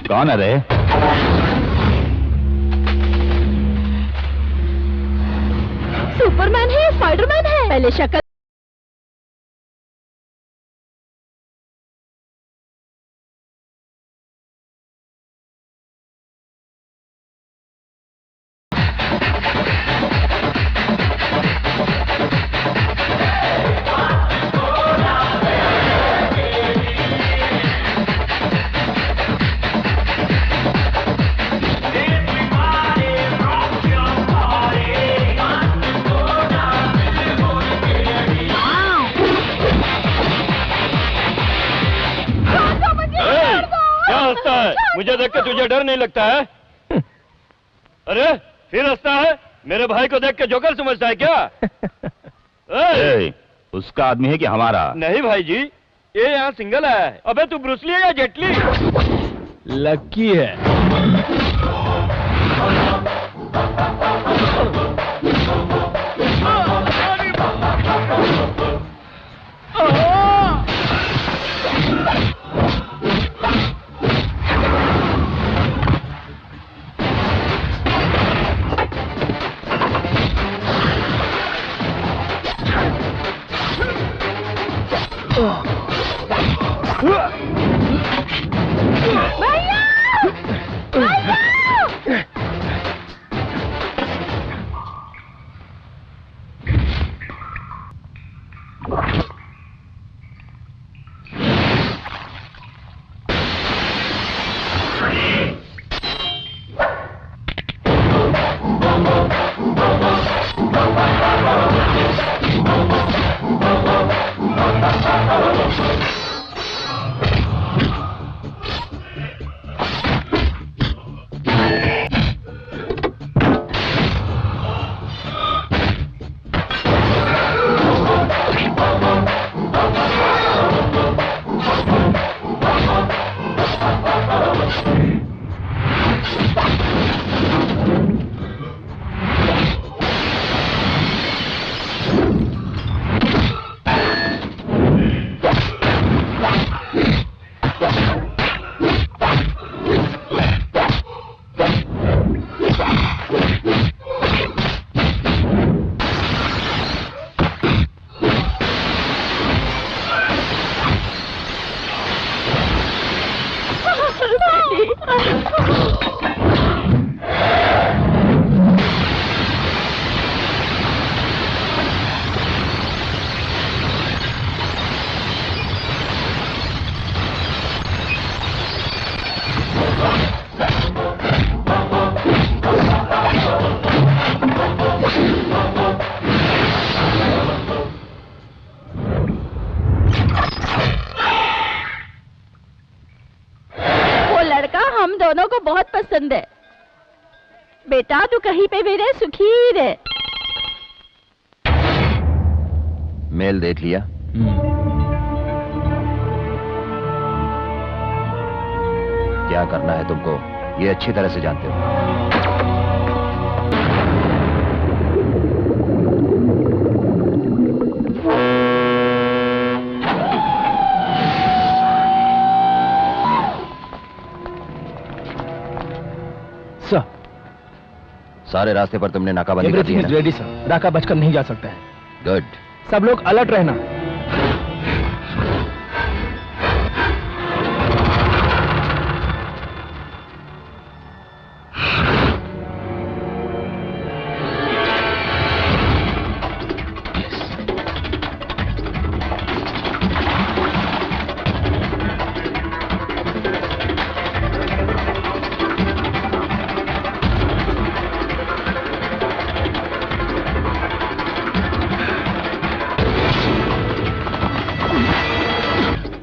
कौन है रे? सुपरमैन है, स्पाइडरमैन है। पहले शक्ल मुझे देख के तुझे डर नहीं लगता है? अरे फिर हंसता है? मेरे भाई को देख के जोकर समझता है क्या? उसका आदमी है कि हमारा? नहीं भाई जी, ये यहाँ सिंगल है। अबे तू ब्रूसली है या जेटली? लकी है। पसंद है। बेटा तू कहीं पे भी रहे, सुखी रहे। मेल देख लिया? क्या करना है तुमको ये अच्छी तरह से जानते हो। सर, सारे रास्ते पर तुमने नाकाबंदी कर दी है ना? रेडी सर, नाका बचकर नहीं जा सकता है। गुड। सब लोग अलर्ट रहना।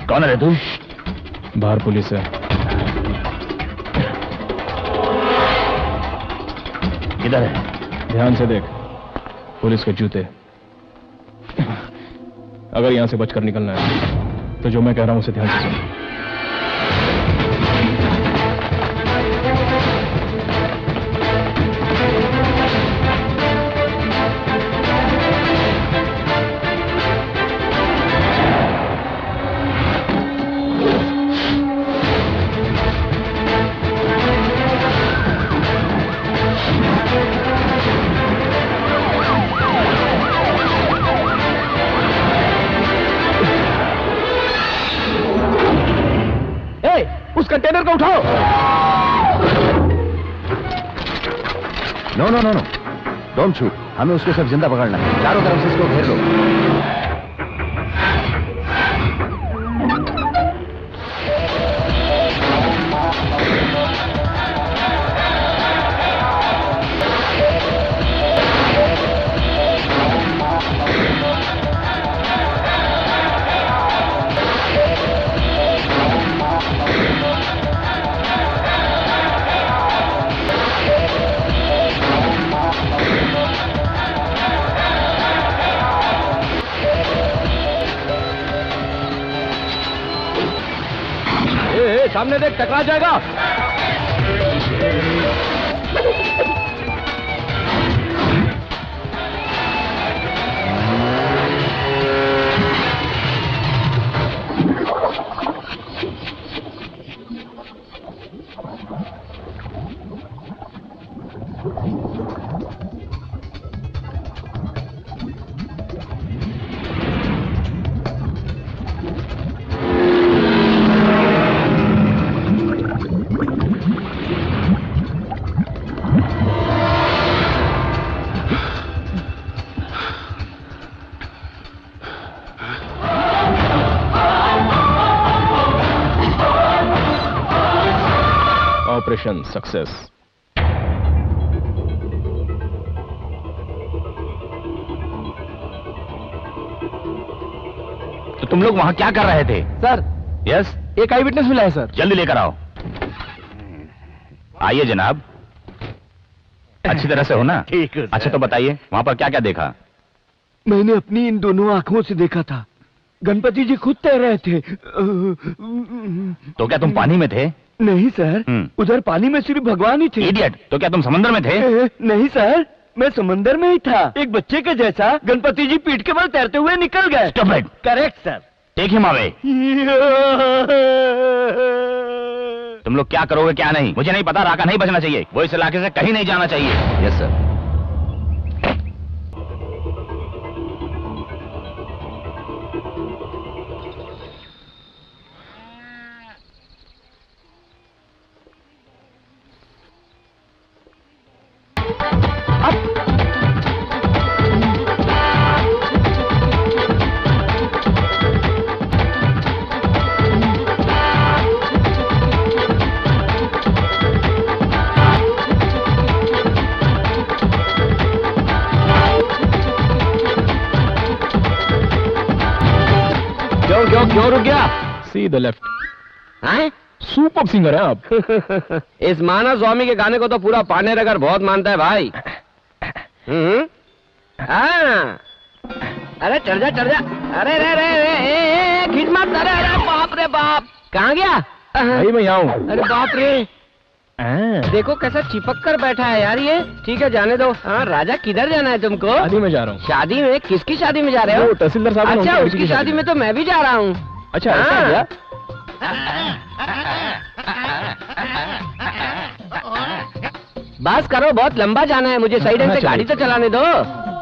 कौन है तू? बाहर पुलिस है। किधर है? ध्यान से देख, पुलिस के जूते। अगर यहां से बचकर निकलना है तो जो मैं कह रहा हूं उसे ध्यान से सुन। कंटेनर को उठाओ। No no no no, don't shoot. हमें उसको सब जिंदा पकड़ना है। चारों तरफ से इसको घेर लो। सामने देख, टकरा जाएगा। Operation success. तो तुम लोग वहां क्या कर रहे थे? सर, यस, एक आई विटनेस मिला है सर। जल्दी लेकर आओ। आइए जनाब। अच्छी तरह से हो ना? ठीक है सर। अच्छा तो बताइए, वहां पर क्या क्या देखा? मैंने अपनी इन दोनों आंखों से देखा था। गणपति जी खुद तैर रहे थे। तो क्या तुम पानी में थे? नहीं सर, उधर पानी में सिर्फ भगवान ही थे। इडियट, तो क्या तुम समंदर में थे? नहीं सर, मैं समंदर में ही था। एक बच्चे के जैसा गणपति जी पीठ के बल तैरते हुए निकल गए। Stop it. Correct sir. Take him away. तुम लोग क्या करोगे क्या नहीं मुझे नहीं पता। राका नहीं बचना चाहिए, वो इस इलाके से कहीं नहीं जाना चाहिए। Yes sir. क्यों रुक गया? See the left. हैं? सुपर सिंगर है आप। इस मानव स्वामी के गाने को तो पूरा पांडे नगर बहुत मानता है भाई। हाँ। अरे चढ़ जा चढ़ जा। अरे रे रे रे खींच मत। अरे अरे बाप रे बाप, कहाँ गया? भाई मैं यहाँ हूँ। अरे बाप रे, देखो कैसा चिपक कर बैठा है यार ये। ठीक है जाने दो। हाँ राजा, किधर जाना है तुमको? शादी में जा रहा हूँ। शादी में? किसकी शादी में जा रहे हो? तहसीलदार साहब। अच्छा, उसकी शादी में तो मैं भी जा रहा हूँ। अच्छा ऐसा क्या? बस करो, बहुत लंबा जाना है मुझे। सही ढंग से गाड़ी तो चलाने दो।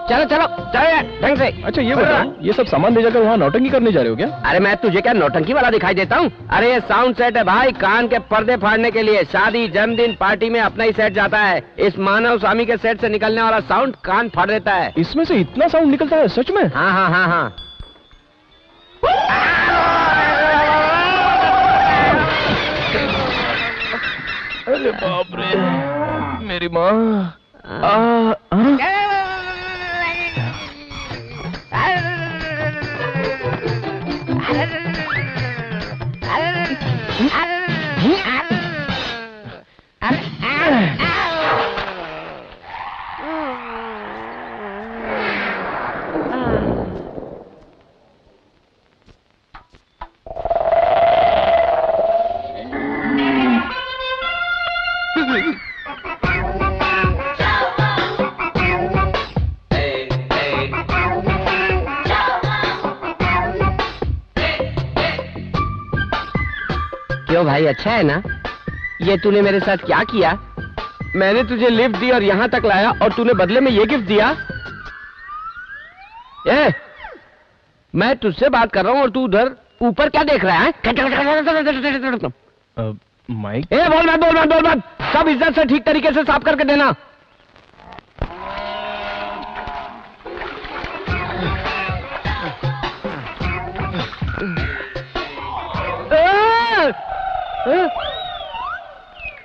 चलो चलो चलो ढंग से। अच्छा ये बताओ, ये सब सामान ले जाकर वहाँ नौटंकी करने जा रहे हो क्या? अरे मैं तुझे क्या नौटंकी वाला दिखाई देता हूँ? अरे ये साउंड सेट है भाई, कान के पर्दे फाड़ने के लिए। शादी, जन्मदिन, पार्टी में अपना ही सेट जाता है। इस मानव स्वामी के सेट से निकलने वाला साउंड कान फाड़ देता है। इसमें से इतना साउंड निकलता है सच में? हाँ हाँ हाँ हाँ। अरे बाप रे, मेरी माँ। क्यों भाई, अच्छा है ना? ये तूने मेरे साथ क्या किया? मैंने तुझे लिफ्ट दी और यहाँ तक लाया और तूने बदले में ये गिफ्ट दिया? मैं तुझसे बात कर रहा हूँ और तू उधर ऊपर क्या देख रहा है? माइक। ए बोल मत। सब इज्जत से ठीक तरीके से साफ करके देना।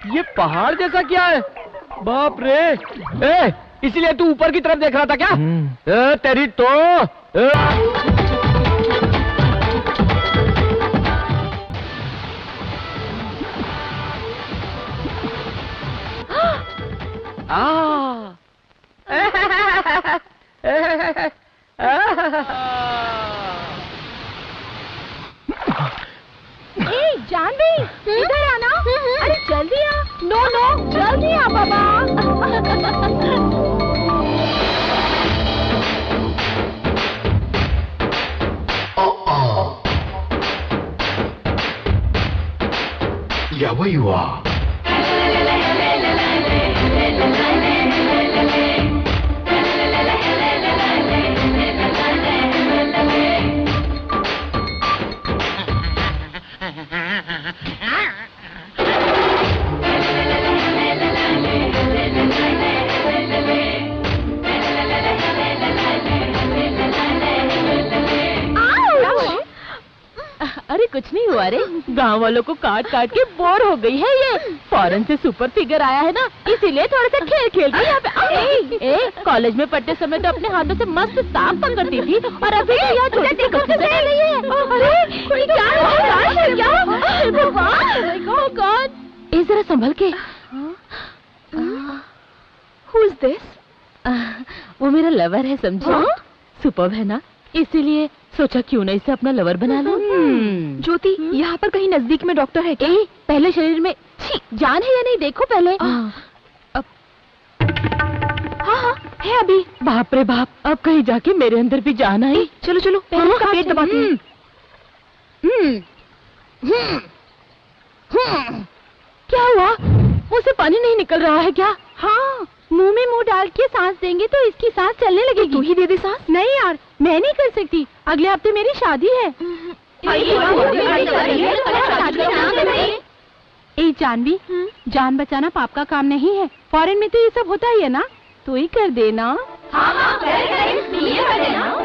ये पहाड़ जैसा क्या है? बाप रे। ए, इसीलिए तू ऊपर की तरफ देख रहा था क्या? तेरी तो जानवी, इधर आना। अरे जल्दी आ। नो जल्दी आ बाबा। Yeah, where you are? अरे कुछ नहीं हुआ रे, गांव वालों को काट काट के बोर हो गई है ये। फॉरेन से सुपर फिगर आया है ना, इसीलिए थोड़ा सा खेल के यहाँ पे। कॉलेज में पढ़ते समय तो अपने हाथों से मस्त सांप पकड़ती थी, और अभी तो यहाँ छोटी सी बच्ची बना रही है। अरे क्या जरा संभल के। Who is this? वो मेरा लवर है, समझो। सुपर है ना, इसीलिए सोचा क्यों नहीं इसे अपना लवर बना लो। ज्योति, यहाँ पर कहीं नजदीक में डॉक्टर है क्या? पहले शरीर में जान है या नहीं देखो पहले। हाँ है अभी। बाप रे बाप, अब कहीं जाके मेरे अंदर भी जान आई। चलो पहले उसका पेट दबाती हूँ। क्या हुआ? मुंह से पानी नहीं निकल रहा है क्या? हाँ, मुंह में मुंह डाल के सांस देंगे तो इसकी सांस चलने लगेगी। तू ही दे दे सांस। नहीं यार, मैं नहीं कर सकती। अगले हफ्ते मेरी शादी है। ए जानवी, जान बचाना पाप का काम नहीं है। फॉरेन में तो ये सब होता ही है ना, तो ही कर देना। हाँ, कर देना।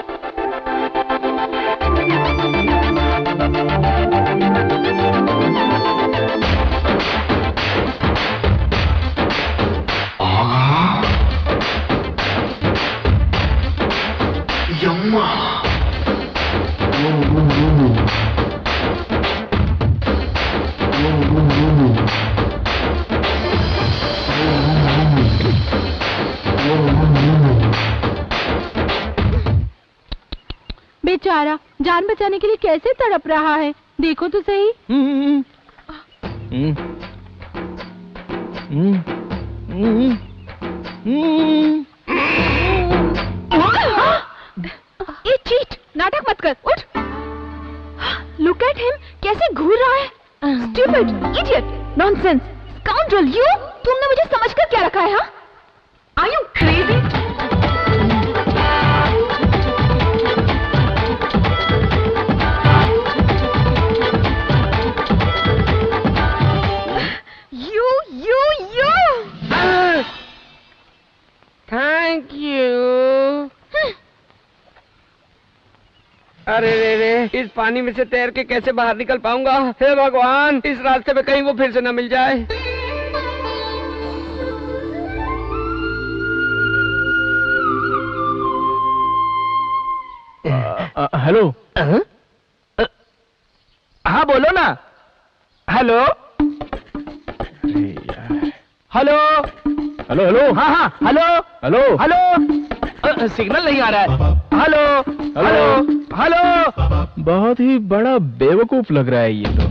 बेचारा जान बचाने के लिए कैसे तड़प रहा है, देखो तो सही। ये चीट, नाटक मत कर, उठ। लुक एट हिम, कैसे घूर रहा है। Stupid, idiot, nonsense, scoundrel, you. तुमने मुझे समझकर क्या रखा है? हाँ, are you crazy? Thank you. अरे रे, इस पानी में से तैर के कैसे बाहर निकल पाऊंगा? हे भगवान, इस रास्ते पे कहीं वो फिर से न मिल जाए। हेलो। हाँ बोलो ना। Hello hello hello. हाँ हेलो। सिग्नल नहीं आ रहा है। हेलो। बहुत ही बड़ा बेवकूफ लग रहा है ये तो।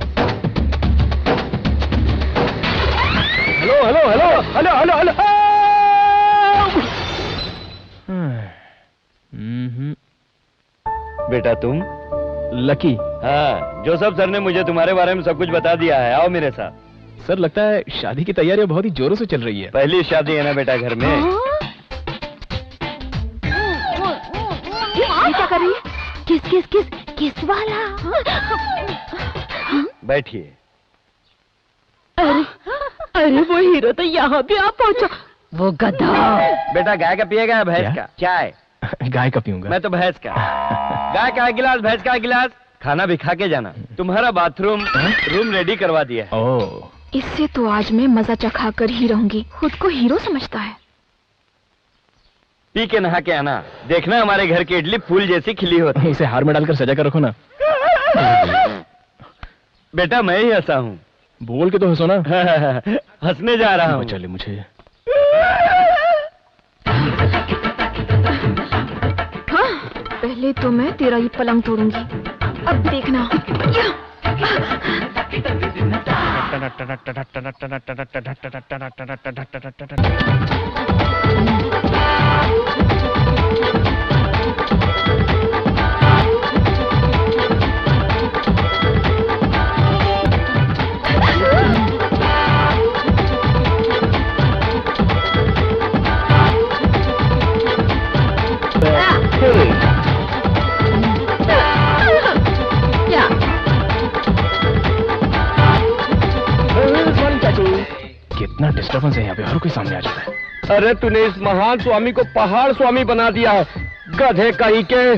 हेलो। बेटा तुम? लकी। हाँ, जोसेफ सर ने मुझे तुम्हारे बारे में सब कुछ बता दिया है। आओ मेरे साथ। सर, लगता है शादी की तैयारियां बहुत ही जोरों से चल रही है। पहली शादी है ना बेटा घर में। ये क्या कर रही है? किस वाला? बैठिए। अरे वो हीरो तो यहाँ भी आ पहुँचा। वो गधा। बेटा गाय का पिएगा या भैंस का चाय? गाय का पीऊंगा। मैं तो भैंस का। गाय का गिलास, भैंस का गिलास। खाना भी खा के जाना। तुम्हारा बाथरूम रूम रेडी करवा दिया है। ओह, इससे तो आज मैं मजा चखा कर ही रहूंगी। खुद को हीरो समझता है। पी के नहा के आना, देखना हमारे घर की इडली फूल जैसी खिली होती। इसे हार में डालकर सजा कर रखो ना। बेटा मैं ही हंसा हूँ। बोल के तो हंसो ना। हंसने जा रहा हूँ। चले मुझे। हाँ, पहले तो मैं तेरा ये पलंग तोड़ूंगी। अब देखना। कितना डिस्टर्बेंस है यहाँ पे, हर कोई सामने आ जाता है। अरे तूने इस महान स्वामी को पहाड़ स्वामी बना दिया है, गधे कहीं के।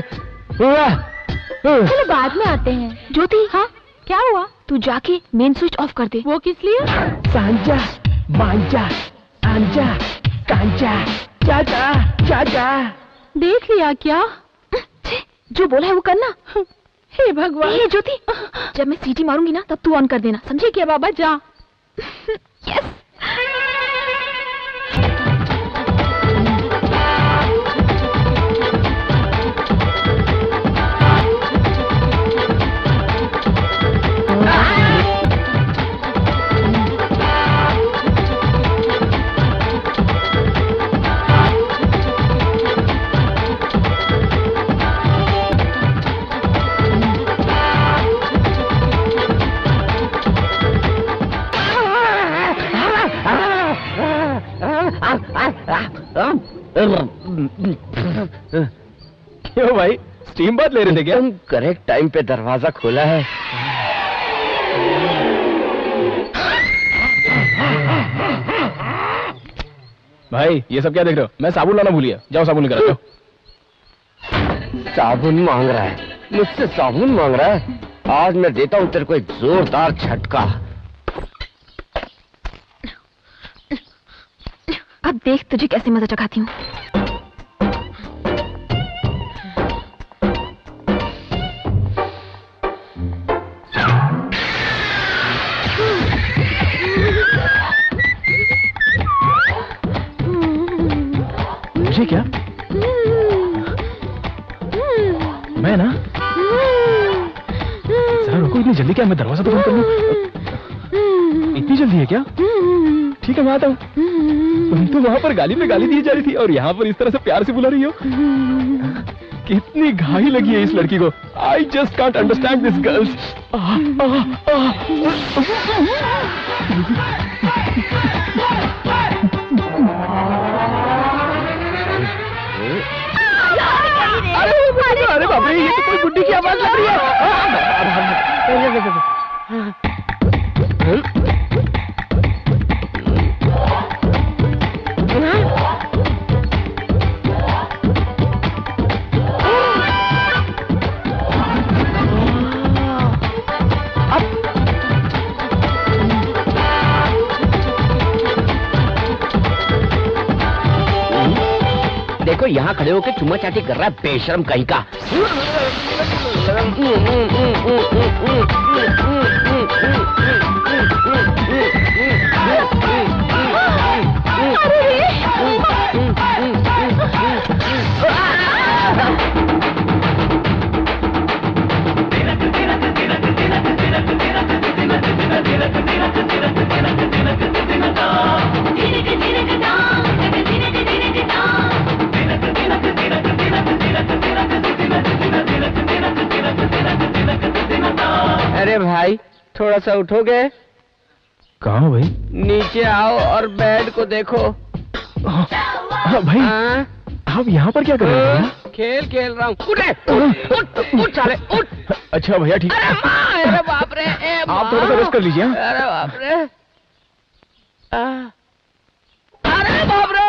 चलो बाद में आते हैं। ज्योति, हाँ क्या हुआ? तू जाके मेन स्विच ऑफ कर दे। वो किस लिए? सांजा, मांजा, आंजा, कांजा, चाचा, चाचा। देख लिया क्या? जो बोला है वो करना। हे भगवान। ए ज्योति, जब मैं सीटी मारूंगी ना तब तू ऑन कर देना, समझे? क्या बाबा जा। यस। क्यों भाई, स्टीम बात ले रहे थे क्या? तुम करेक्ट टाइम पे दरवाजा खोला है। भाई ये सब क्या देख रहे हो? मैं साबुन लाना भूल गया, जाओ साबुन लेकर आओ। साबुन मांग रहा है, मुझसे साबुन मांग रहा है। आज मैं देता हूँ तेरे को एक जोरदार झटका। अब देख तुझे कैसे मजा चखाती हूँ। मुझे क्या? मैं ना जरा रुको, इतनी जल्दी क्या? मैं दरवाजा तो बंद कर लूं। इतनी जल्दी है क्या? ठीक है मैं आता हूँ। तुम तो वहां पर गाली पे गाली दी जा रही थी और यहाँ पर इस तरह से प्यार से बुला रही हो। कितनी घाई लगी है इस लड़की को। I just can't understand this girls. अरे बाप रे, ये तो कोई बुड्ढी की आवाज लग रही है। देखो यहाँ खड़े होके चुम्मा चाटी कर रहा है, बेशरम कहीं का। अरे भाई थोड़ा सा उठोगे? कहाँ हो भाई? नीचे आओ और बेड को देखो। हाँ भाई, आप यहाँ पर क्या कर रहे हैं? खेल खेल रहा हूँ। उठ साले उठ। अच्छा भैया ठीक है। अरे बाप रे। आप थोड़ा सा रेस्ट कर लीजिए। अरे बाप रे। अरे बाप रे!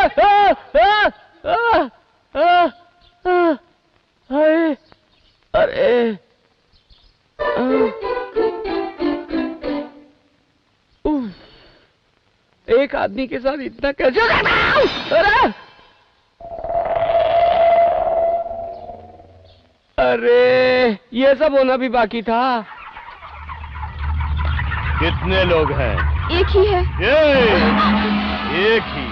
हाय! अरे! एक आदमी के साथ इतना कैसे? अरे! अरे! ये सब होना भी बाकी था। कितने लोग हैं? एक ही है। एक ही।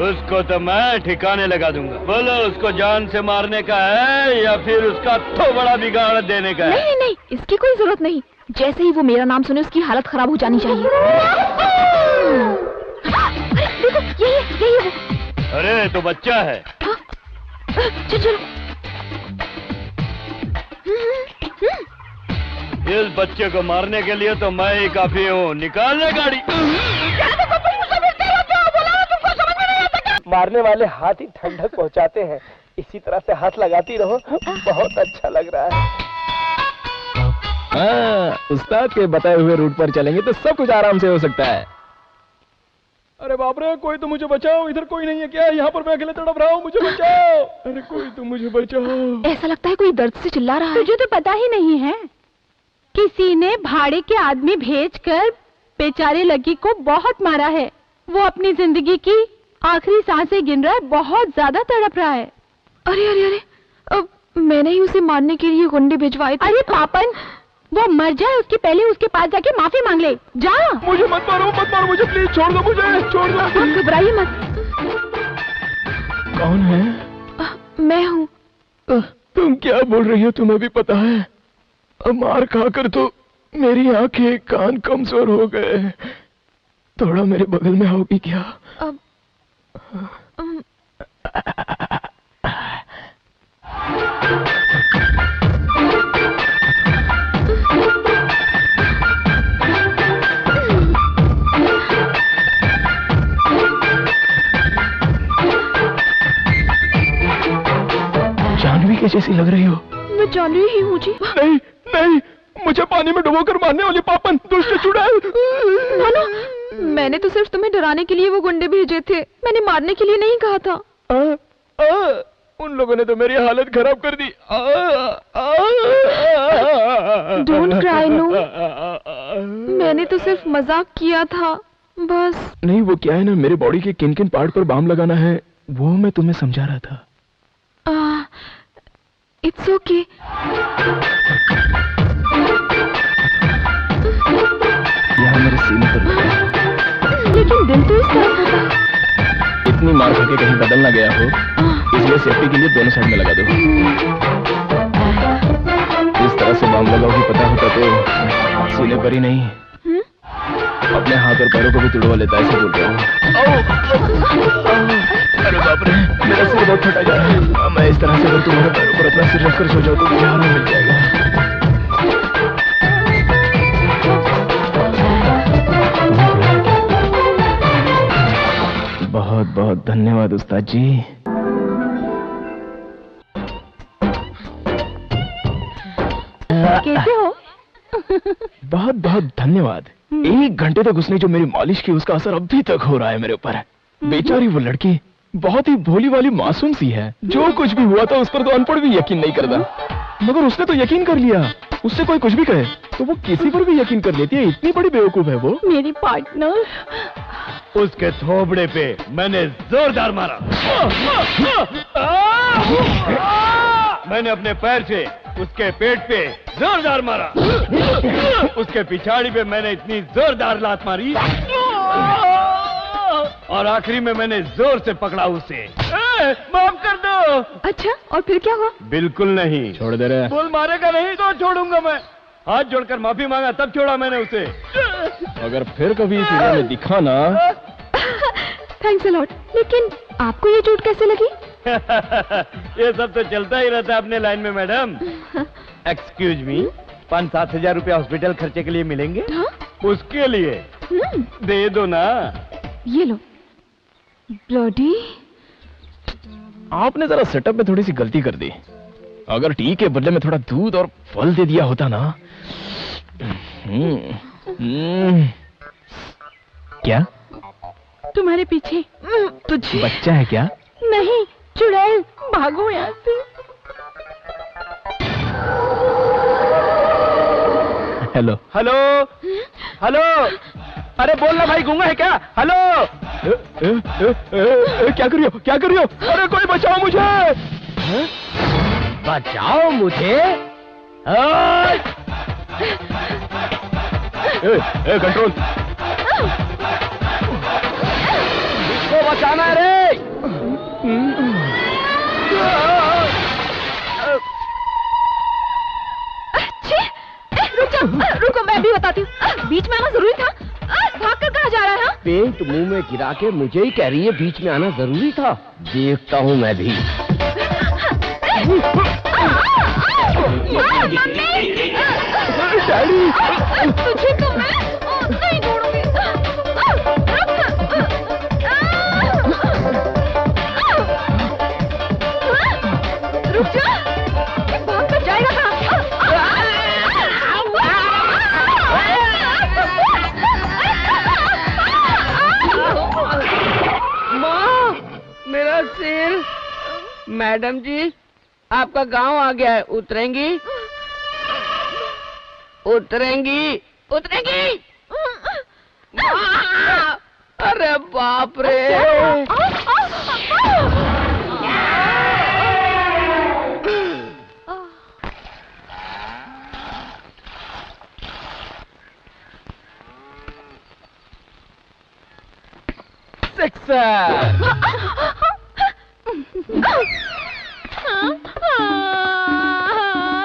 उसको तो मैं ठिकाने लगा दूंगा। बोलो, उसको जान से मारने का है या फिर उसका तो बड़ा बिगाड़ देने का है? नहीं नहीं, इसकी कोई जरूरत नहीं। जैसे ही वो मेरा नाम सुने उसकी हालत खराब हो जानी चाहिए। अरे देखो, यही है वो। अरे तो बच्चा है। चलो। इस बच्चे को मारने के लिए तो मैं ही काफी हूँ। निकालने गाड़ी। मारने वाले हाथ ही ठंडक पहुंचाते हैं। इसी तरह से हाथ लगाती रहो, बहुत अच्छा लग रहा है। हाँ, उस्ताद के बताए हुए रूट पर चलेंगे तो सब कुछ आराम से हो सकता है। अरे बाप रे, कोई तो मुझे बचाओ। इधर कोई नहीं है क्या? यहाँ पर मैं अकेले तड़प रहा हूँ, मुझे बचाओ। अरे कोई तो मुझे बचाओ। ऐसा लगता है कोई दर्द से चिल्ला रहा है। तुझे तो पता ही नहीं है, किसी ने भाड़े के आदमी भेजकर बेचारे लकी को बहुत मारा है। वो अपनी जिंदगी की आखिरी सांसें गिन रहा है, बहुत ज्यादा तड़प रहा है। अरे अरे अरे, अब मैंने ही उसे मारने के लिए गुंडे भिजवाए थे। अरे पापन, वो मर जाए उसके पहले उसके पास जाके माफी मांग ले। जा। मुझे मत मारो मुझे, प्लीज छोड़ दो मुझे, छोड़ दो। आप घबराइए मत। कौन है? मैं हूँ। तुम क्या बोल रही हो? तुम्हें भी पता है, अब मार खाकर तो मेरी आंखें कान कमजोर हो गए। थोड़ा मेरे बगल में आओगी क्या? अब जानवी के जैसी लग रही हो। मैं जानवी ही हूँ जी। नहीं नहीं, मुझे पानी में डुबोकर मारने वाली पापन, दुष्ट चुड़ैल। नाना, मैंने तो सिर्फ तुम्हें डराने के लिए वो गुंडे भेजे थे, मैंने मारने के लिए नहीं कहा था। उन लोगों ने तो मेरी हालत खराब कर दी। डोंट क्राई नो, मैंने तो सिर्फ मजाक किया था बस। नहीं, वो क्या है ना, मेरे बॉडी के किन किन पार्ट पर बाम लगाना है वो मैं तुम्हें समझा रहा था। It's okay. यहाँ मेरे सीने पर लगा। लेकिन दिल तो इस तरफ होता। इतनी मार खा के कहीं बदल ना गया हो, इसलिए सेफ्टी के लिए दोनों साइड में लगा दो। इस तरह से बाम लगाओ कि पता होता तो सीने पर ही नहीं, अपने हाथ और पैरों को भी तुड़वा लेता है, ऐसे बोल रहा हूँ। अरे बाप रे, मेरा सिर बहुत फटा जा रहा है। मैं इस तरह से अगर तुम्हारे पैरों पर अपना सिर रखकर सो जाऊँ तो मुझे आराम मिल जाएगा। बहुत बहुत धन्यवाद उस्ताद जी। कैसे हो? बहुत बहुत धन्यवाद। 1 घंटे तक उसने जो मेरी मालिश की उसका असर अभी तक हो रहा है मेरे ऊपर। बेचारी वो लड़की बहुत ही भोली वाली मासूम सी है। जो कुछ भी हुआ था उस पर तो अनपढ़ भी यकीन नहीं करता, मगर उसने तो यकीन कर लिया। उससे कोई कुछ भी कहे तो वो किसी पर भी यकीन कर लेती है। इतनी बड़ी बेवकूफ है वो। मेरी पार्टनर। उसके थोबड़े पे मैंने जोरदार मारा। मैंने अपने पैर से उसके पेट पे जोरदार मारा। उसके पिछाड़ी पे मैंने इतनी जोरदार लात मारी और आखिरी में मैंने जोर से पकड़ा उसे। माफ कर दो। अच्छा, और फिर क्या हुआ? बिल्कुल नहीं। छोड़ दे रहे। बोल मारेगा नहीं तो छोड़ूंगा मैं। हाथ जोड़कर माफी मांगा तब छोड़ा मैंने उसे। अगर फिर कभी इस एरिया में दिखा ना। Thanks a lot. लेकिन आपको ये चोट कैसे लगी? ये सब तो चलता ही रहता है अपने लाइन में मैडम। एक्सक्यूज मी, 5-7 हजार रुपया हॉस्पिटल खर्चे के लिए मिलेंगे? हाँ? उसके लिए दे दो ना। ये लो। ब्लडी, आपने जरा सेटअप में थोड़ी सी गलती कर दी। अगर टी के बदले में थोड़ा दूध और फल दे दिया होता ना। क्या तुम्हारे पीछे। तुझे बच्चा है क्या? नहीं, चुड़ैल। भागो यहाँ से। हेलो हेलो हेलो, अरे बोलना भाई, गूंगा है क्या? हेलो क्या कर रही हो, क्या कर रही हो? अरे कोई बचाओ मुझे। बचाओ मुझे? कंट्रोल। इसको बचाना है रे। रुको, मैं भी बताती हूँ। बीच में आना जरूरी था? भाग कर कहाँ जा रहा है? पेंट मुंह में गिरा के मुझे ही कह रही है बीच में आना जरूरी था। देखता हूँ मैं भी। डैडी, तुझे तो मैं नहीं छोड़ूंगी। रुक जा, भाग कर जाएगा कहाँ? माँ, मेरा सिर। मैडम जी, आपका गांव आ गया है, उतरेंगी? उतरेंगी? उतरेंगी? माँ! अरे बाप रे!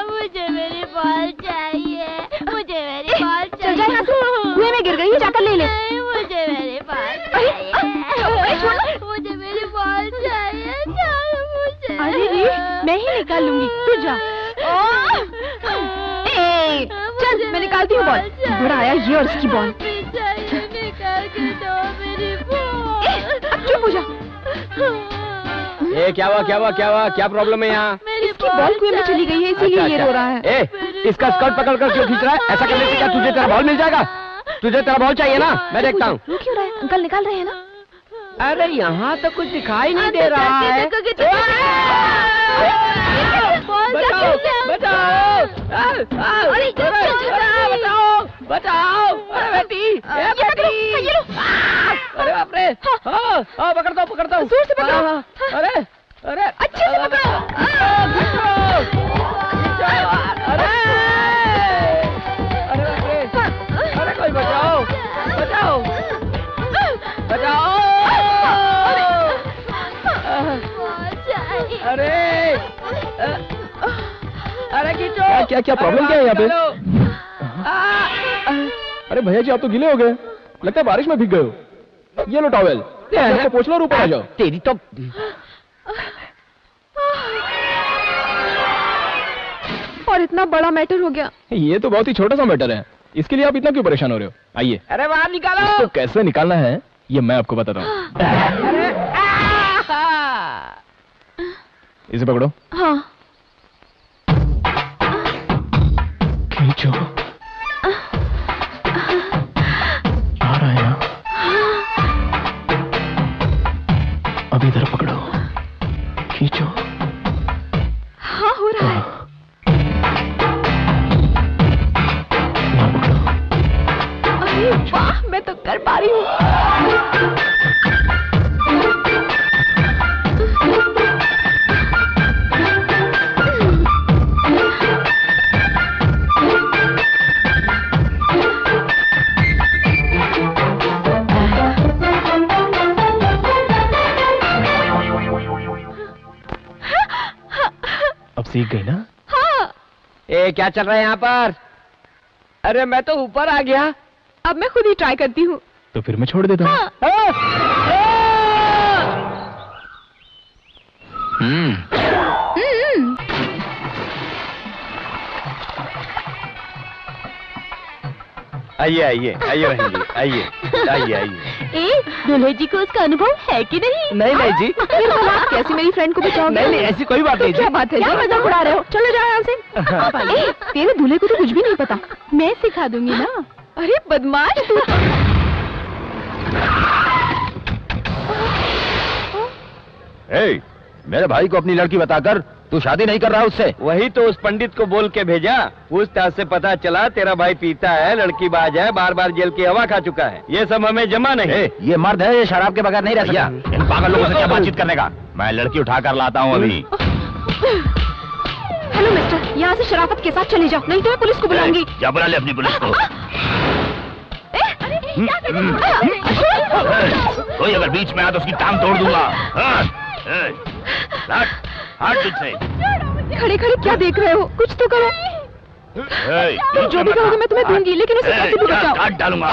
मुझे मेरी बॉल चाहिए, मुझे मेरी बॉल चल जा यहाँ से। कुएं में गिर गई है, जाकर ले ले। नहीं, मुझे मेरी बॉल चाहिए, मुझे मेरी बॉल चाहिए, मुझे। अरे रे, मैं ही निकाल लूंगी, तू जा। चल, मैं निकालती हूँ बॉल। बड़ा आया ये और इसकी बॉल। निकाल के दो मेरी बॉल। अब चुप हो जा। क्या हुआ, क्या हुआ, क्या हुआ? क्या प्रॉब्लम है यहाँ? इसकी बॉल कुएं में चली गई है, इसीलिए ये रो रहा है। इसका स्कर्ट पकड़ कर क्यों खींच रहा है? ऐसा करने से क्या तुझे तेरा बॉल मिल जाएगा? तुझे तेरा बॉल चाहिए ना? मैं देखता हूँ। रो क्यों रहा है? अंकल निकाल रहे हैं ना? अरे यहाँ तो कुछ दिखाई नहीं दे रहा है। बचाओ, बचाओ, बचाओ, बचाओ! अरे बेटी, बेटी! अरे बाप रे! हाँ, पकड़ता हूँ, पकड़ता हूँ। जोर से पकड़ो। अरे, अरे, अच्छे से पकड़ो। अरे, अरे बाप रे! अरे कोई बचाओ, बचाओ, बचाओ! अरे, अरे खींचो! क्या प्रॉब्लम क्या है यहाँ पे? अरे भैया जी, आप तो गीले हो गए, लगता है बारिश में भीग गए हो। ये लो टॉवेल, आपको पोंछ लो और ऊपर आ जाओ। तेरी तो और इतना बड़ा मैटर हो गया। ये तो बहुत ही छोटा सा मैटर है, इसके लिए आप इतना क्यों परेशान हो रहे हो? आइए। अरे बाहर निकालो। इसको कैसे निकालना है ये मैं आपको बताता हूँ। इसे पकड़ो। हाँ। खींचो। आ रहा है ना? अब इधर पकड़ो, खींचो। हाँ, हो रहा है। यहाँ पकड़ो। अरे वाह, मैं तो कर पा रही हूँ। अब सीख गई ना? हाँ। क्या चल रहा है यहाँ पर? अरे मैं तो ऊपर आ गया। अब मैं खुद ही ट्राई करती हूँ। तो फिर मैं छोड़ देता हूँ। आइए आइए आइए बहन जी, आइए आइए आइए। दूल्हे जी को उसका अनुभव है कि नहीं? नहीं नहीं जी, कैसे मेरी फ्रेंड को बचाओगे? नहीं नहीं, ऐसी कोई बात नहीं जी। क्या बात है? क्या मजाक उड़ा रहे हो? चलो जाओ यहाँ से। तेरे दूल्हे को तो कुछ भी नहीं पता। मैं सिखा दूंगी ना। अरे बदमाश तू। ए, मेरे भाई को अपनी लड़की बताकर तू शादी नहीं कर रहा उससे? वही तो उस पंडित को बोल के भेजा। पूछताछ से पता चला तेरा भाई पीता है, लड़की बाज है, बार बार जेल की हवा खा चुका है। ये सब हमें जमा नहीं। ये मर्द है, ये शराब के बगैर नहीं रह सकता। इन पागल लोगों से क्या बातचीत करने का? मैं लड़की उठा कर लाता हूँ अभी। हेलो मिस्टर, यहाँ से शराफत के साथ चले जाओ, नहीं तो मैं पुलिस को बुलाऊंगी। क्या बुला ले अपनी पुलिस को? कोई अगर बीच में आया तो उसकी टांग तोड़ दूंगा। हट से। खड़े खड़े क्या देख रहे हो? कुछ तो करो। जो भी कहोगे मैं तुम्हें दूंगी, लेकिन उसे कैसे भी बचाओ। काट डालूंगा।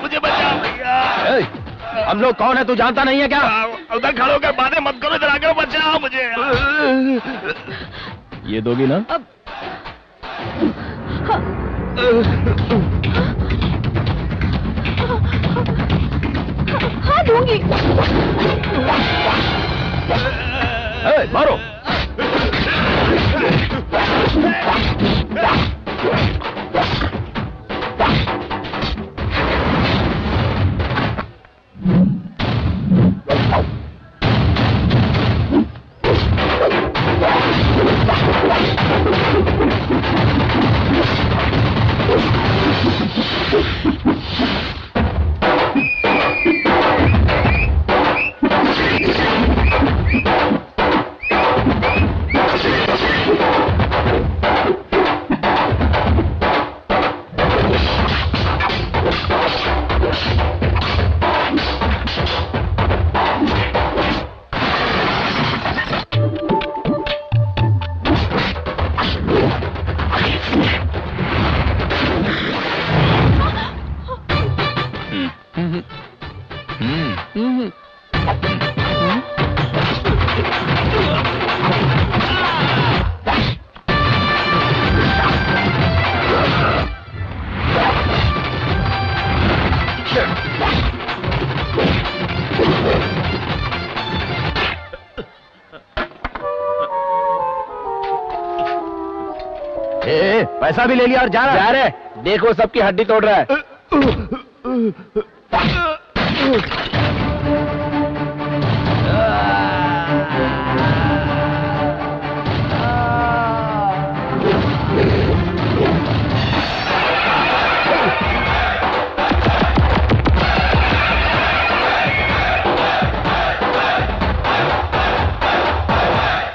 मुझे बचा भैया। हम लोग कौन है तू जानता नहीं है क्या? उधर खड़े होकर बातें मत करो, इधर आके बचाओ मुझे। ये दोगी ना? हाँ दूंगी। मारो। पैसा भी ले लिया और जा रहा है। देखो सबकी हड्डी तोड़ रहा है।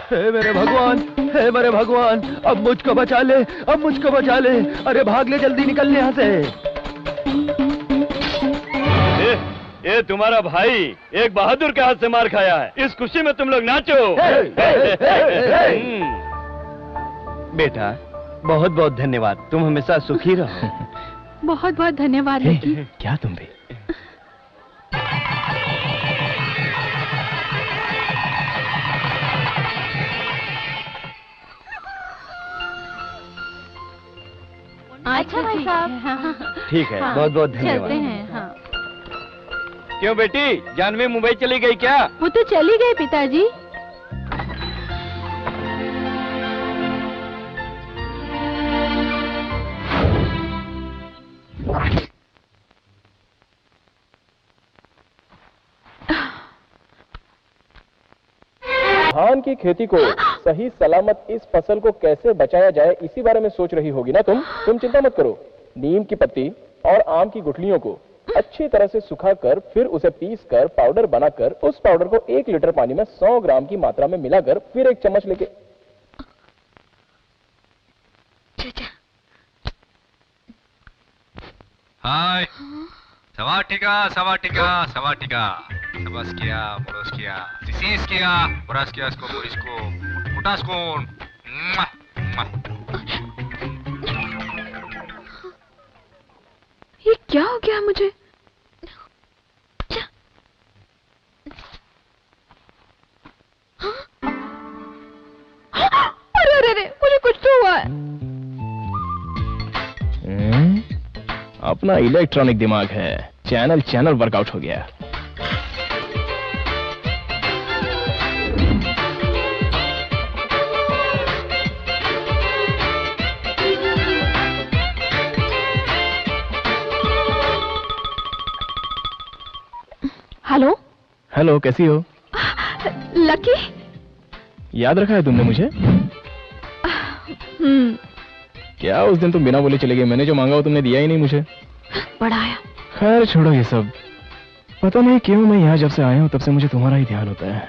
हे मेरे भगवान, हे मेरे भगवान, अब मुझको बचा ले, अब मुझको बचा ले। अरे भाग ले, जल्दी निकल यहाँ से। ये तुम्हारा भाई एक बहादुर के हाथ से मार खाया है। इस खुशी में तुम लोग नाचो। बेटा बहुत बहुत धन्यवाद, तुम हमेशा सुखी रहो। बहुत बहुत धन्यवाद लकी। क्या तुम भी? अच्छा भाई साहब। ठीक है, बहुत बहुत धन्यवाद। चलते हैं। हाँ। क्यों बेटी, जानवी मुंबई चली गई क्या? वो तो चली गई पिताजी। धान की खेती को सही सलामत इस फसल को कैसे बचाया जाए, इसी बारे में सोच रही होगी ना तुम चिंता मत करो। नीम की पत्ती और आम की गुठलियों को अच्छी तरह से सुखाकर फिर उसे पीसकर पाउडर बनाकर उस पाउडर को 1 लीटर पानी में 100 ग्राम की मात्रा में मिलाकर फिर 1 चम्मच लेके हाय सवाटिका सवाटिका सवाटिका सबस्किया मोरस्किया सिसिस्किया मोरस्कियास्को मोरिस्को मुटास्कोन। ये क्या हो गया मुझे? अरे अरे अरे, मुझे कुछ तो हुआ है। अपना इलेक्ट्रॉनिक दिमाग है, चैनल वर्कआउट हो गया। हेलो हेलो, कैसी हो? लकी। याद रखा है तुमने मुझे? क्या उस दिन तुम बिना बोले चले गए? मैंने जो मांगा वो तुमने दिया ही नहीं मुझे। बड़ा आया। खैर छोड़ो ये सब। पता नहीं क्यों मैं यहाँ जब से आया हूँ तब से मुझे तुम्हारा ही ध्यान होता है।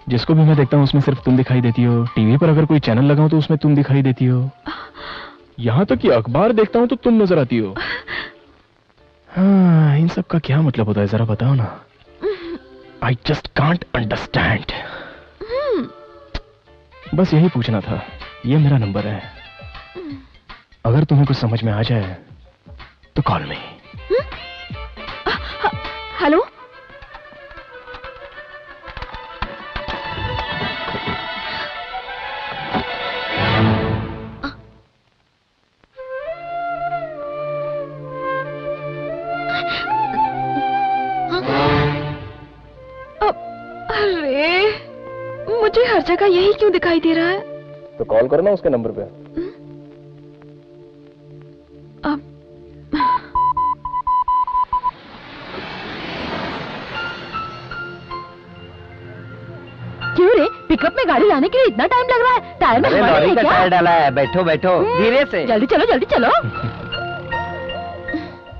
जिसको भी मैं देखता हूँ उसमें सिर्फ तुम दिखाई देती हो। टीवी पर अगर कोई चैनल लगाऊं तो उसमें तुम दिखाई देती हो। यहाँ तक कि अखबार देखता हूँ तो तुम नजर आती हो। हाँ, इन सब का क्या मतलब होता है जरा बताओ ना। I just can't understand. बस यही पूछना था। ये मेरा नंबर है, अगर तुम्हें कुछ समझ में आ जाए तो कॉल मी। हेलो। अरे मुझे हर जगह यही क्यों दिखाई दे रहा है? तो कॉल करो ना उसके नंबर पे। क्यों रे, पिकअप में गाड़ी लाने के लिए इतना टाइम लग रहा है? टायर में हवा नहीं है का क्या? टायर डाला है। बैठो बैठो, धीरे से। जल्दी चलो, जल्दी चलो।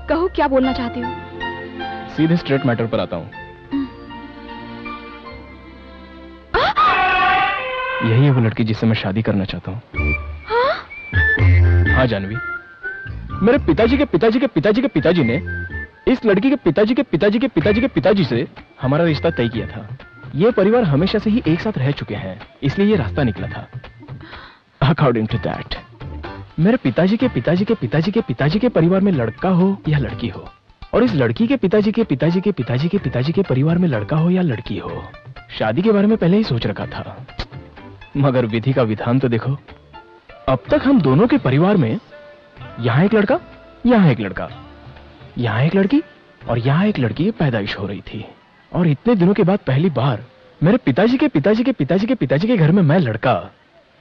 कहो क्या बोलना चाहती हो? सीधे स्ट्रेट मैटर पर आता हूँ। यही है वो लड़की जिससे मैं शादी करना चाहता हूँ। हाँ जानवी, मेरे पिताजी के पिताजी के पिताजी के पिताजी ने इस लड़की के पिताजी के पिताजी के पिताजी के पिताजी से हमारा रिश्ता तय किया था। ये परिवार हमेशा से ही एक साथ रह चुके हैं, इसलिए ये रास्ता निकला था। अकॉर्डिंग टू दैट, मेरे पिताजी के पिताजी के पिताजी के पिताजी के परिवार में लड़का हो या लड़की हो, और इस लड़की के पिताजी के पिताजी के पिताजी के पिताजी के परिवार में लड़का हो या लड़की हो, शादी के बारे में पहले ही सोच रखा था। मगर विधि का विधान तो देखो, अब तक हम दोनों के परिवार में यहां एक लड़का, यहां एक लड़का, यहां एक लड़की और यहां एक लड़की की पैदाइश हो रही थी। और इतने दिनों के बाद पहली बार मेरे पिताजी के पिताजी के पिताजी के पिताजी के घर में मैं लड़का,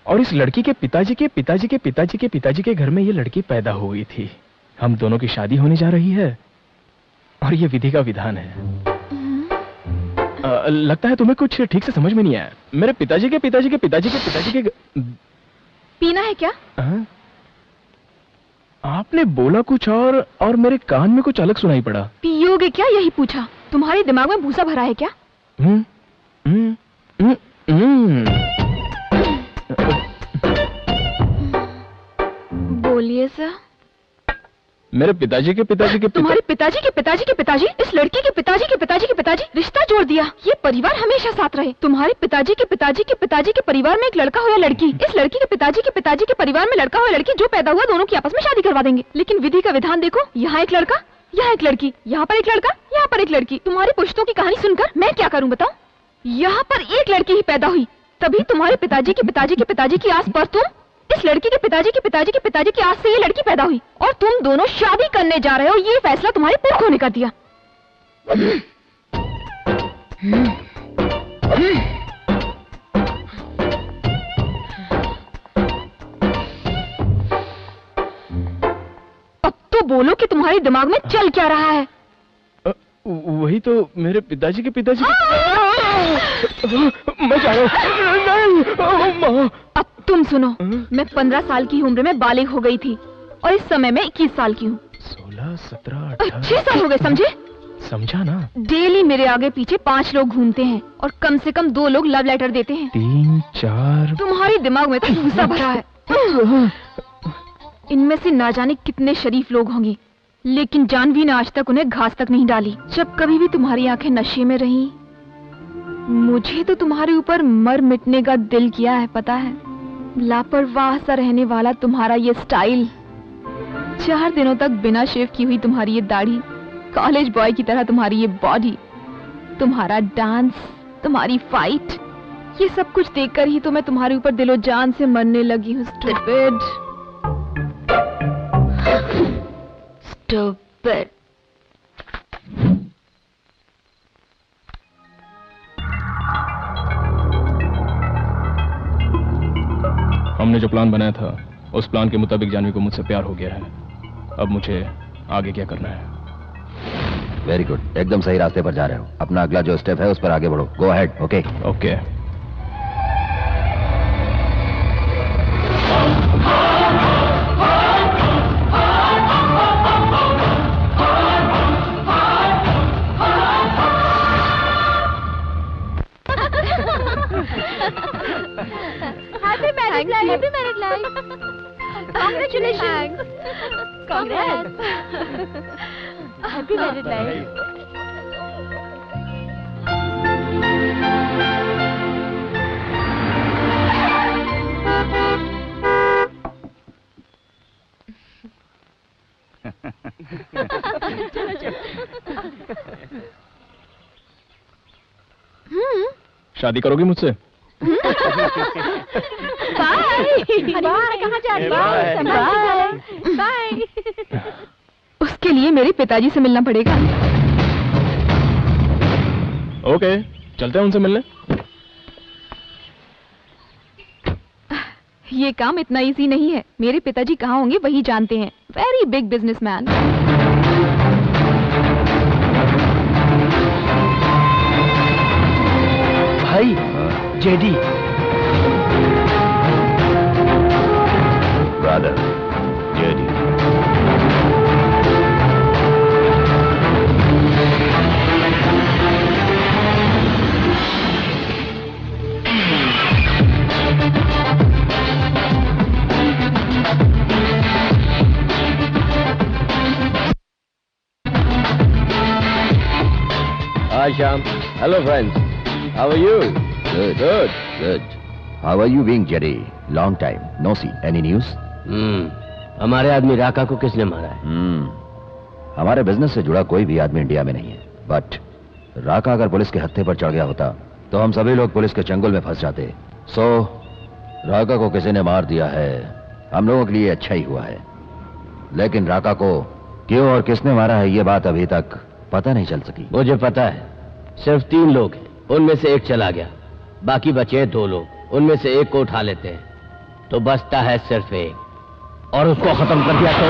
और इस लड़की के पिताजी के पिताजी के पिताजी के पिताजी के घर में ये लड़की पैदा हो गई थी। हम दोनों की शादी होने जा रही है और ये विधि का विधान है। लगता है तुम्हें कुछ ठीक से समझ में नहीं आया। मेरे पिताजी के पिताजी के पिताजी के पिताजी के पीना है क्या? आपने बोला कुछ और मेरे कान में कुछ अलग सुनाई पड़ा। पियोगे क्या, यही पूछा। तुम्हारे दिमाग में भूसा भरा है क्या? बोलिए सर। मेरे पिताजी के पिताजी के तुम्हारे पिताजी के पिताजी के पिताजी इस लड़की के पिताजी के पिताजी के पिताजी रिश्ता जोड़ दिया। ये परिवार हमेशा साथ रहे। तुम्हारे पिताजी के पिताजी के पिताजी के परिवार में एक लड़का हो या लड़की, इस लड़की के पिताजी के पिताजी के परिवार में लड़का हो या लड़की, जो पैदा हुआ दोनों की आपस में शादी करवा देंगे। लेकिन विधि का विधान देखो, यहाँ एक लड़का, यहाँ एक लड़की, यहाँ पर एक लड़का, यहाँ पर एक लड़की। तुम्हारी पुश्तों की कहानी सुनकर मैं क्या करूँ बताओ? यहाँ पर एक लड़की ही पैदा हुई, तभी तुम्हारे पिताजी के पिताजी के पिताजी की आस पर तुम, इस लड़की के पिताजी के पिताजी के पिताजी की आस से ये लड़की पैदा हुई, और तुम दोनों शादी करने जा रहे हो। ये फैसला तुम्हारे पुरखों ने कर दिया। अब तो बोलो कि तुम्हारे दिमाग में चल क्या रहा है? वही तो मेरे पिताजी के पिताजी मैं जा रहा हूँ। अब तुम सुनो, मैं 15 साल की उम्र में बालिग हो गई थी और इस समय मैं 21 साल की हूँ। 16, 17, 18 6 साल हो गए, समझे? समझा ना। डेली मेरे आगे पीछे 5 लोग घूमते हैं और कम से कम 2 लोग लव लेटर देते हैं। 3, 4। तुम्हारे दिमाग में तो भूसा भरा है। इनमें से ना जाने कितने शरीफ लोग होंगे, लेकिन जानवी ने आज तक उन्हें घास तक नहीं डाली। जब कभी भी तुम्हारी आंखें नशे में रही, मुझे तो तुम्हारे ऊपर मर मिटने का दिल किया है, पता है? लापरवाह सा रहने वाला तुम्हारा ये स्टाइल, 4 दिनों तक बिना शेव की हुई तुम्हारी ये दाढ़ी, कॉलेज बॉय की तरह तुम्हारी ये बॉडी, तुम्हारा डांस, तुम्हारी फाइट, ये सब कुछ देखकर ही तो मैं तुम्हारे ऊपर दिलो जान से मरने लगी हूँ। Stupid, stupid. हमने जो प्लान बनाया था उस प्लान के मुताबिक जानवी को मुझसे प्यार हो गया है। अब मुझे आगे क्या करना है? वेरी गुड, एकदम सही रास्ते पर जा रहे हो। अपना अगला जो स्टेप है उस पर आगे बढ़ो। Go ahead. Okay okay. Happy married life. Happy married life. Congratulations. Congrats. Happy married life. शादी करोगी मुझसे? बाय। उसके लिए मेरे पिताजी से मिलना पड़ेगा। ओके, चलते हैं उनसे मिलने। ये काम इतना इजी नहीं है। मेरे पिताजी कहाँ होंगे वही जानते हैं। Very big businessman. भाई, JD. Brother JD. Hi, Sham. Hello, friends. How are you? Good. Good. How are you being, Jerry? Long time. No see. Any news? हमारे आदमी राका को किसने मारा है? हमारे बिजनेस से जुड़ा कोई भी आदमी इंडिया में नहीं है। बट राका अगर पुलिस के हत्थे पर चढ़ गया होता तो हम सभी लोग पुलिस के चंगुल में फंस जाते। सो राका को किसी ने मार दिया है। हम लोगों के लिए अच्छा ही हुआ है। लेकिन राका को क्यों और किसने मारा है ये बात अभी तक पता नहीं चल सकी। मुझे पता है। सिर्फ 3 लोग हैं, उनमें से एक चला गया, बाकी बचे 2 लोग। उनमें से एक को उठा लेते हैं तो बचता है सिर्फ एक, और उसको खत्म कर दिया तो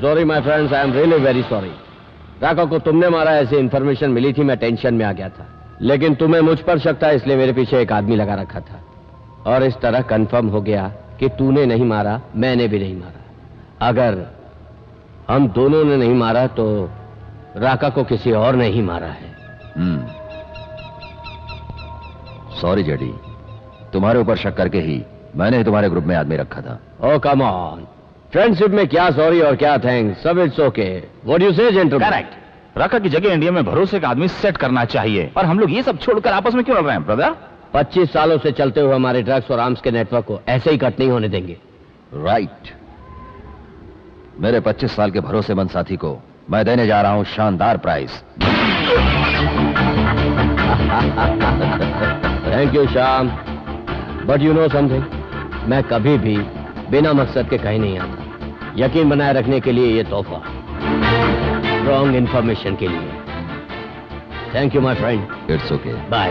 sorry my friends, I am really very sorry. Raka को तुमने मारा ऐसी इन्फॉर्मेशन मिली थी, मैं टेंशन में आ गया था। लेकिन तुम्हें मुझ पर शक था, इसलिए मेरे पीछे एक आदमी लगा रखा था, और इस तरह कंफर्म हो गया कि तूने नहीं मारा, मैंने भी नहीं मारा। अगर हम दोनों ने नहीं मारा तो राका को किसी और ने ही मारा है। सॉरी जेडी, तुम्हारे ऊपर शक करके ही मैंने तुम्हारे ग्रुप में आदमी रखा था। ओह कम ऑन, फ्रेंडशिप में क्या सॉरी और क्या थैंक्स, सब it's okay. What do you से जेंटलमैन? करेक्ट। राका की जगह इंडिया में भरोसे का आदमी सेट करना चाहिए, और हम लोग ये सब छोड़कर आपस में क्यों लड़ रहे हैं ब्रदर? 25 सालों से चलते हुए हमारे ड्रग्स और आर्म्स के नेटवर्क को ऐसे ही कट नहीं होने देंगे। राइट। मेरे 25 साल के भरोसेमंद साथी को मैं देने जा रहा हूं शानदार prize. Thank you Shyam, but you know something, मैं कभी भी बिना मकसद के कहीं नहीं आता। यकीन बनाए रखने के लिए ये तोहफा, रॉन्ग इंफॉर्मेशन के लिए। Thank you my friend. It's okay. Bye.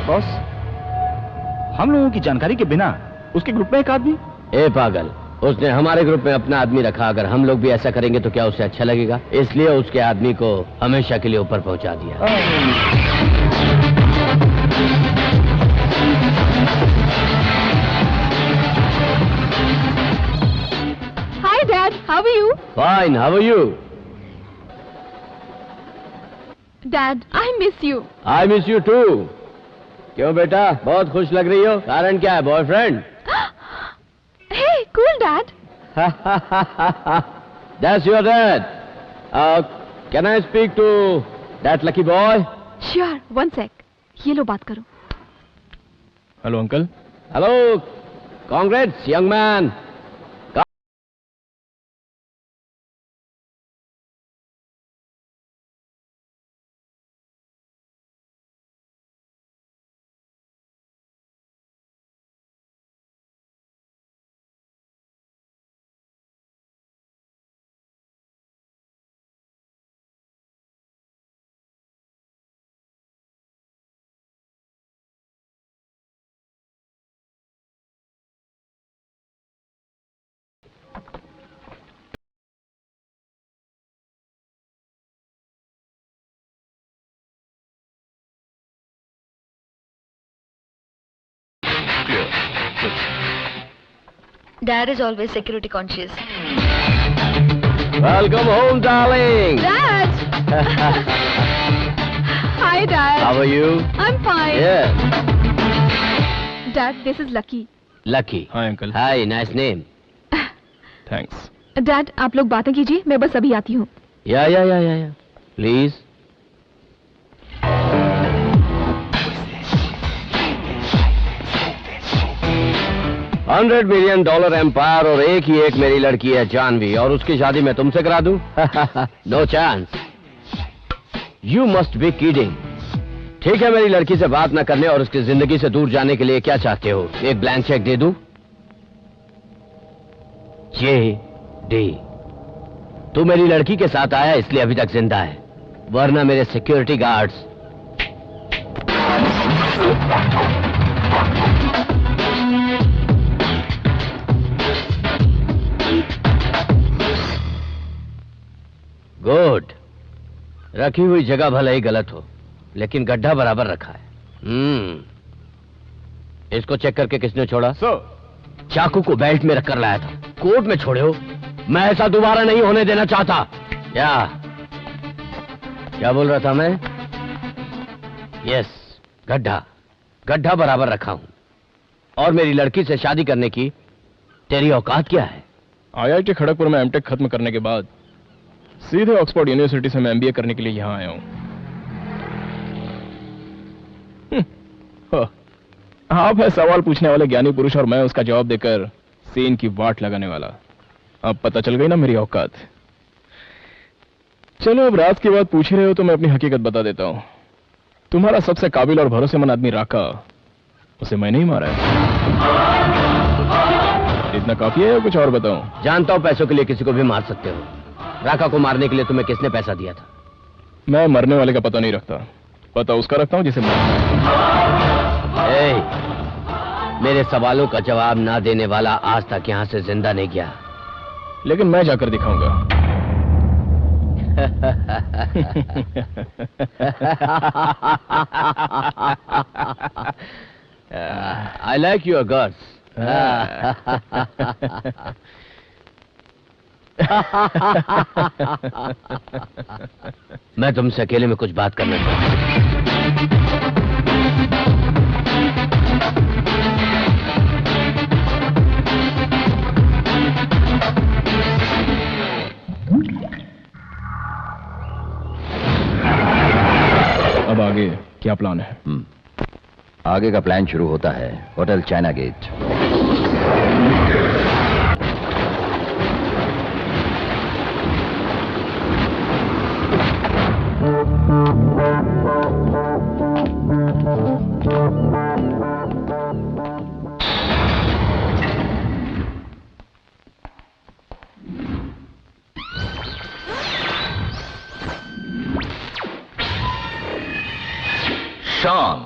Boss, हम लोगों की जानकारी के बिना उसके ग्रुप में एक आदमी? ए पागल, उसने हमारे ग्रुप में अपना आदमी रखा। अगर हम लोग भी ऐसा करेंगे तो क्या उसे अच्छा लगेगा? इसलिए उसके आदमी को हमेशा के लिए ऊपर पहुंचा दिया। Hi Dad, how are you? Fine, how are you? Dad, I miss you. I miss you too. क्यों बेटा, बहुत खुश लग रही हो? कारण क्या है, boyfriend? Hey, cool Dad. That's your dad. Can I speak to that lucky boy? Sure, one sec. ये लो बात करो। Hello uncle. Hello, congrats, young man. Dad is always security conscious. Welcome home, darling. Dad! Hi, Dad. How are you? I'm fine. Yeah. Dad, this is Lucky. Lucky. Hi uncle. Hi, nice name. Thanks. Dad, आप लोग बातें कीजिए, मैं बस अभी आती हूँ। Yeah. Please. $100 million empire और एक ही एक मेरी लड़की है जानवी, और उसकी शादी मैं तुमसे करा दूं? No chance. You must be kidding. ठीक है, मेरी लड़की से बात न करने और उसकी जिंदगी से दूर जाने के लिए क्या चाहते हो? एक ब्लैंक चेक दे दूं? JD, तू मेरी लड़की के साथ आया इसलिए अभी तक जिंदा है, वरना मेरे सिक्योरिटी गार्ड्स गुड। रखी हुई जगह भले ही गलत हो, लेकिन गड्ढा बराबर रखा है। इसको चेक करके किसने छोड़ा? चाकू को बेल्ट में रखकर लाया था, कोर्ट में छोड़े हो। मैं ऐसा दोबारा नहीं होने देना चाहता। क्या बोल रहा था मैं? यस, गड्ढा बराबर रखा हूं। और मेरी लड़की से शादी करने की तेरी औकात क्या है? IIT खड़गपुर में एमटेक खत्म करने के बाद सीधे ऑक्सफोर्ड यूनिवर्सिटी से मैं MBA करने के लिए यहाँ आया हूँ। आप है सवाल पूछने वाले ज्ञानी पुरुष और मैं उसका जवाब देकर सीन की वाट लगाने वाला। अब पता चल गई ना मेरी औकात। चलो, अब रात की बात पूछ ही रहे हो तो मैं अपनी हकीकत बता देता हूँ। तुम्हारा सबसे काबिल और भरोसेमंद आदमी राका, उसे मैंने ही मारा है। इतना काफी है या कुछ और बताऊं? जानता हूं पैसों के लिए किसी को भी मार सकते हो। राका को मारने के लिए तुम्हें किसने पैसा दिया था? मैं मरने वाले का पता नहीं रखता, पता उसका रखता हूं जिसे मेरे सवालों का जवाब ना देने वाला आज तक यहां से जिंदा नहीं गया। लेकिन मैं जाकर दिखाऊंगा। I like your guts. मैं तुमसे अकेले में कुछ बात करना चाहता हूं। अब आगे क्या प्लान है? आगे का प्लान शुरू होता है Hotel China Gate. Sean.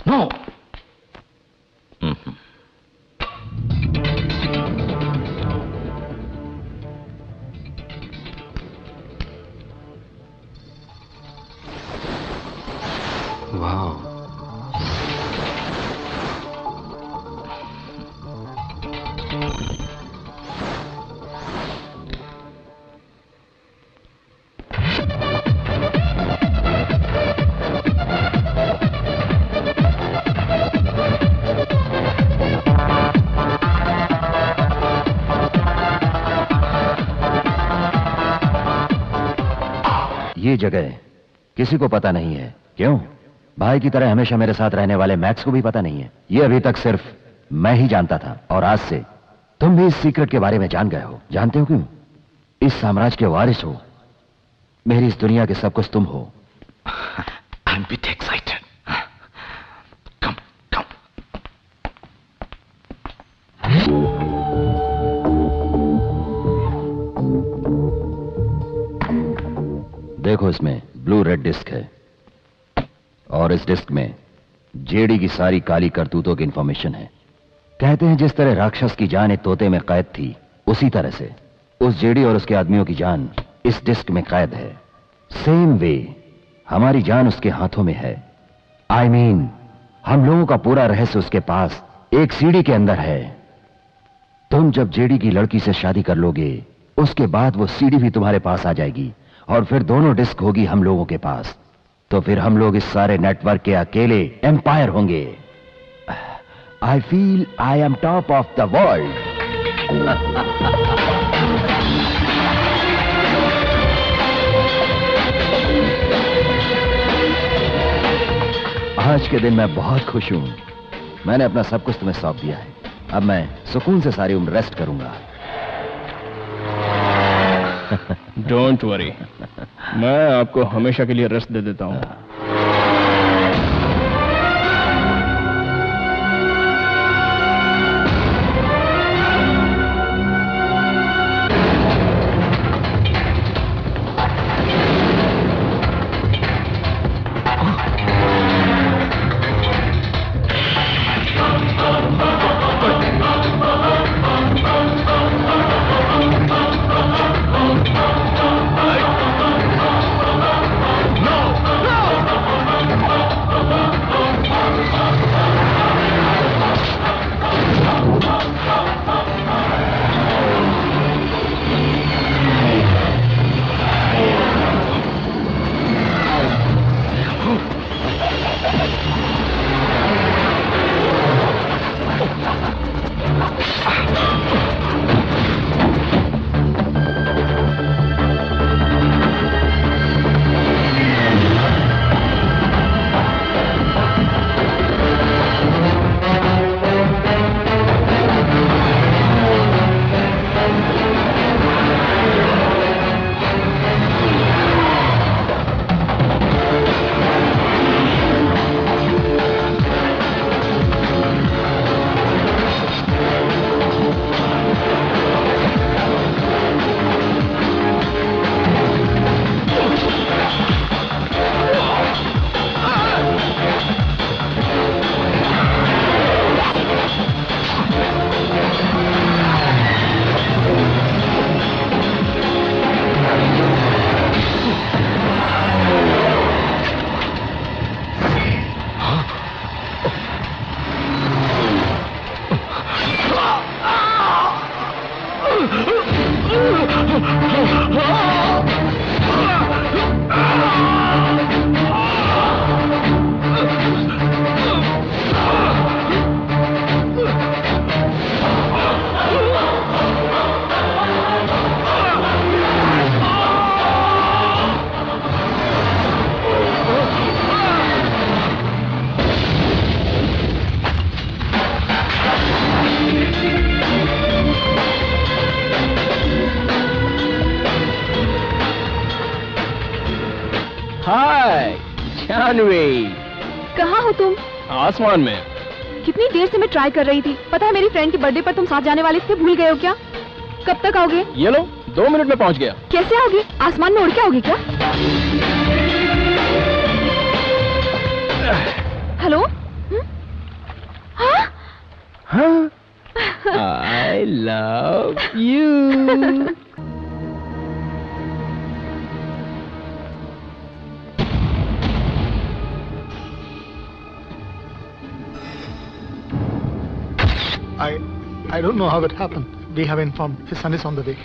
No. Wow. ये जगह किसी को पता नहीं है। क्यों? भाई की तरह हमेशा मेरे साथ रहने वाले मैक्स को भी पता नहीं है। ये अभी तक सिर्फ मैं ही जानता था, और आज से तुम भी इस सीक्रेट के बारे में जान गए हो। जानते हो क्यों? इस साम्राज्य के वारिस हो, मेरी इस दुनिया के सब कुछ तुम हो। I'm a bit excited. Come. देखो, इसमें ब्लू रेड डिस्क है, और इस डिस्क में जेडी की सारी काली करतूतों की इंफॉर्मेशन है। कहते हैं जिस तरह राक्षस की जान एक तोते में कैद थी, उसी तरह से उस जेडी और उसके आदमियों की जान इस डिस्क में कैद है, सेम वे हमारी जान उसके हाथों में है। I mean, हम लोगों का पूरा रहस्य उसके पास एक सीडी के अंदर है। तुम जब जेडी की लड़की से शादी कर लोगे, उसके बाद वो सीडी भी तुम्हारे पास आ जाएगी और फिर दोनों डिस्क होगी हम लोगों के पास। तो फिर हम लोग इस सारे नेटवर्क के अकेले एम्पायर होंगे। I feel I am top of the world. आज के दिन मैं बहुत खुश हूं। मैंने अपना सब कुछ तुम्हें सौंप दिया है। अब मैं सुकून से सारी उम्र रेस्ट करूंगा। डोंट वरी, मैं आपको हमेशा के लिए रेस्ट दे देता हूं। हाय जानवी, कहाँ हो तुम? आसमान में। कितनी देर से मैं ट्राई कर रही थी। पता है मेरी फ्रेंड के बर्थडे पर तुम साथ जाने वाले थे, भूल गए हो क्या? कब तक आओगे? ये लो, 2 मिनट में पहुंच गया। कैसे आओगे? आसमान में उड़ के आओगे क्या? हेलो? हाँ? I love you. I don't know how it happened. We have informed. His son is on the way.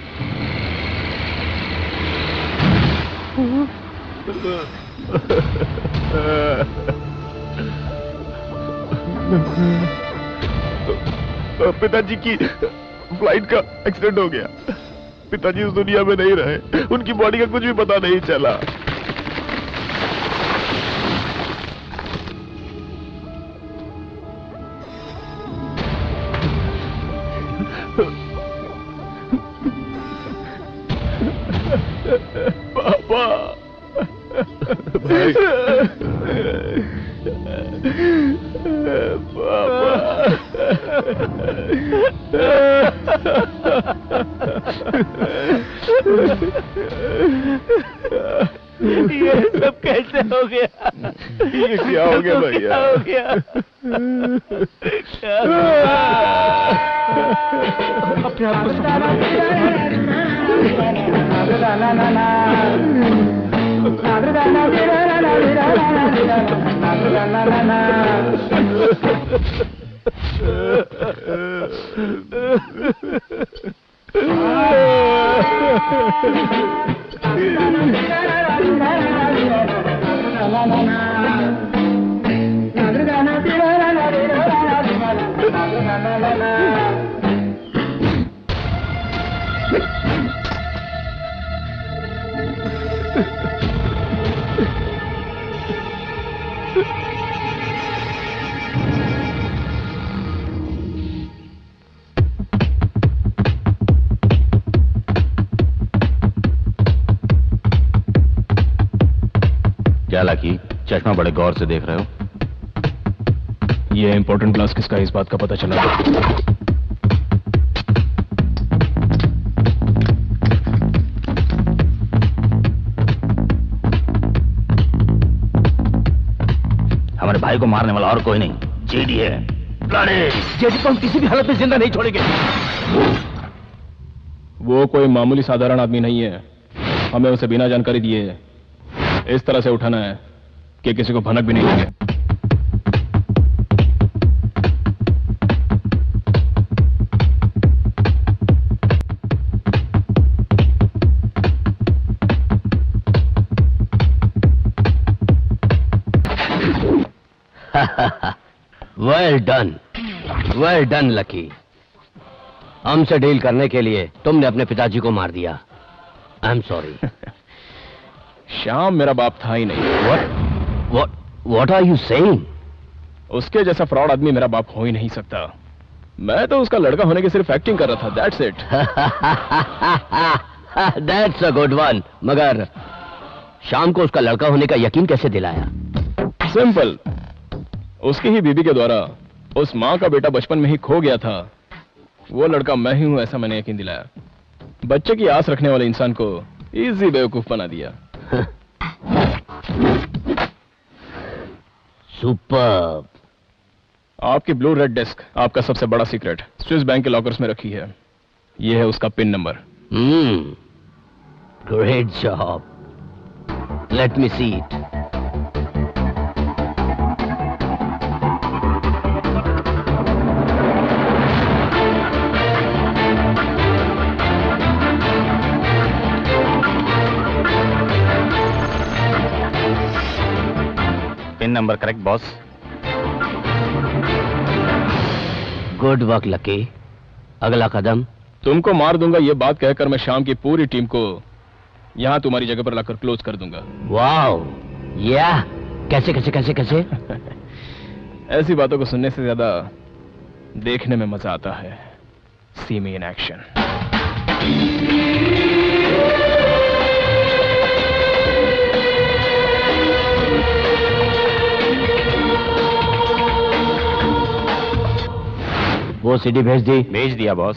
पिताजी की फ्लाइट का एक्सीडेंट हो गया। पिताजी उस दुनिया में नहीं रहे। उनकी बॉडी का कुछ भी पता नहीं चला। पापा, भाई, ये सब कैसे हो गया? ये क्या हो गया भैया? हो गया? अपने आप को क्या लाकी, चश्मा बड़े गौर से देख रहे हो? ये इंपॉर्टेंट क्लास किसका, इस बात का पता चला? हमारे भाई को मारने वाला और कोई नहीं, जेडी है। जेडी को हम किसी भी हालत में जिंदा नहीं छोड़ेंगे। वो कोई मामूली साधारण आदमी नहीं है। हमें उसे बिना जानकारी दिए इस तरह से उठाना है कि किसी को भनक भी नहीं लगे। Well done lucky. हमसे डील करने के लिए तुमने अपने पिताजी को मार दिया। I am sorry. श्याम मेरा बाप था ही नहीं। What are you saying? उसके जैसा फ्रॉड आदमी मेरा बाप हो ही नहीं सकता। मैं तो उसका लड़का होने की सिर्फ एक्टिंग कर रहा था। That's it. That's a good one. मगर शाम को उसका लड़का होने का यकीन कैसे दिलाया? सिंपल, उसकी ही बीबी के द्वारा उस माँ का बेटा बचपन में ही खो गया था। वो लड़का मैं ही हूं, ऐसा मैंने यकीन दिलाया। बच्चे की आस रखने वाले इंसान को इजी बेवकूफ बना दिया। सुपर। आपकी ब्लू रेड डिस्क आपका सबसे बड़ा सीक्रेट स्विस बैंक के लॉकर्स में रखी है। यह है उसका pin number. Great job. Let me see it. Pin number correct boss. Good work lucky. अगला कदम? तुमको मार दूंगा ये बात कहकर मैं शाम की पूरी टीम को यहां तुम्हारी जगह पर लाकर क्लोज कर दूंगा। वाओ, या कैसे कैसे कैसे कैसे? ऐसी बातों को सुनने से ज्यादा देखने में मजा आता है। सी मी इन एक्शन। वो सीडी भेज दी? भेज दिया बॉस।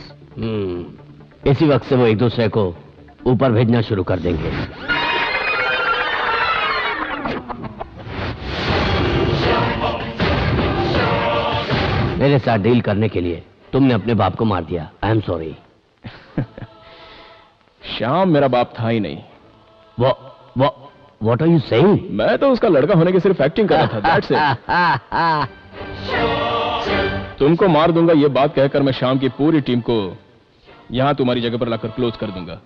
इसी वक्त से वो एक दूसरे को ऊपर भेजना शुरू कर देंगे। मेरे साथ डील करने के लिए तुमने अपने बाप को मार दिया। I am sorry. श्याम मेरा बाप था ही नहीं। What are you saying? मैं तो उसका लड़का होने की सिर्फ एक्टिंग कर रहा था। That's it. तुमको मार दूंगा ये बात कहकर मैं शाम की पूरी टीम को यहां तुम्हारी जगह पर लाकर क्लोज कर दूंगा।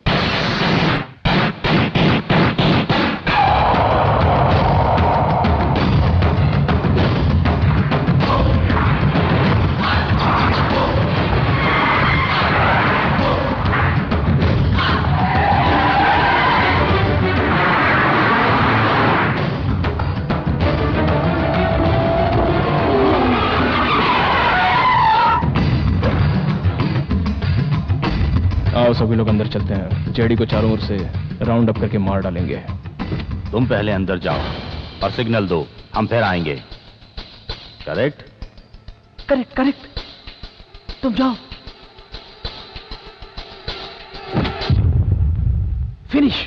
आओ सभी लोग अंदर चलते हैं। जेडी को चारों ओर से राउंड अप करके मार डालेंगे। तुम पहले अंदर जाओ और सिग्नल दो, हम फिर आएंगे। करेक्ट? Correct correct. तुम जाओ। फिनिश।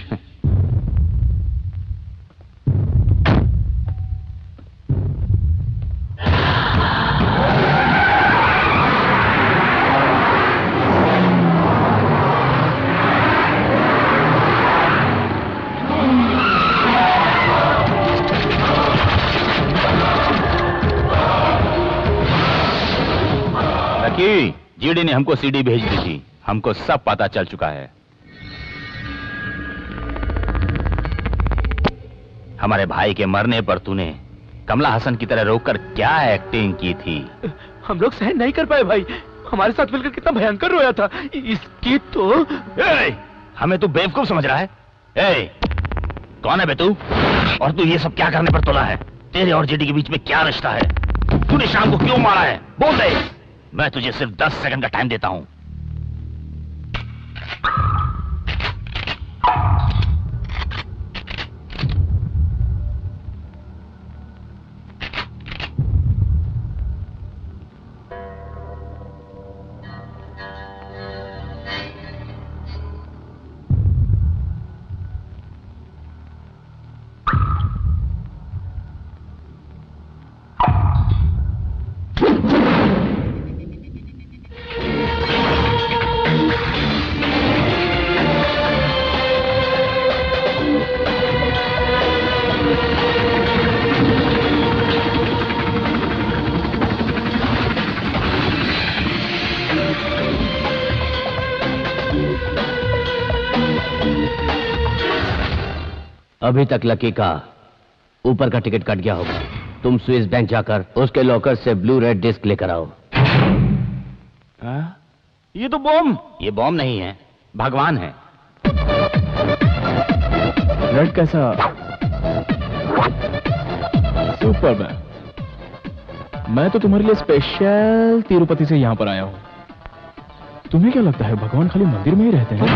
जीडी ने हमको सीडी भेज दी थी, हमको सब पता चल चुका है। हमारे भाई के मरने पर तूने कमला हसन की तरह रोककर क्या एक्टिंग की थी? हम लोग सहन नहीं कर पाए भाई, हमारे साथ मिलकर कितना भयंकर रोया था। इसकी तो हमें तू बेवकूफ समझ रहा है? कौन है बे तू? और तू ये सब क्या करने पर तुला है? तेरे और जीडी के बीच में क्या रिश्ता है? तूने शाम को क्यों मारा है? बोल दे। मैं तुझे सिर्फ 10 सेकंड का टाइम देता हूं। अभी तक लकी का ऊपर का टिकट कट गया होगा। तुम स्विस बैंक जाकर उसके लॉकर से ब्लू रेड डिस्क लेकर आओ। ये तो बॉम्ब। ये बॉम्ब नहीं है, भगवान है। रेड कैसा? सुपर मैन, मैं तो तुम्हारे लिए स्पेशल तिरुपति से यहां पर आया हूं। तुम्हें क्या लगता है भगवान खाली मंदिर में ही रहते हैं?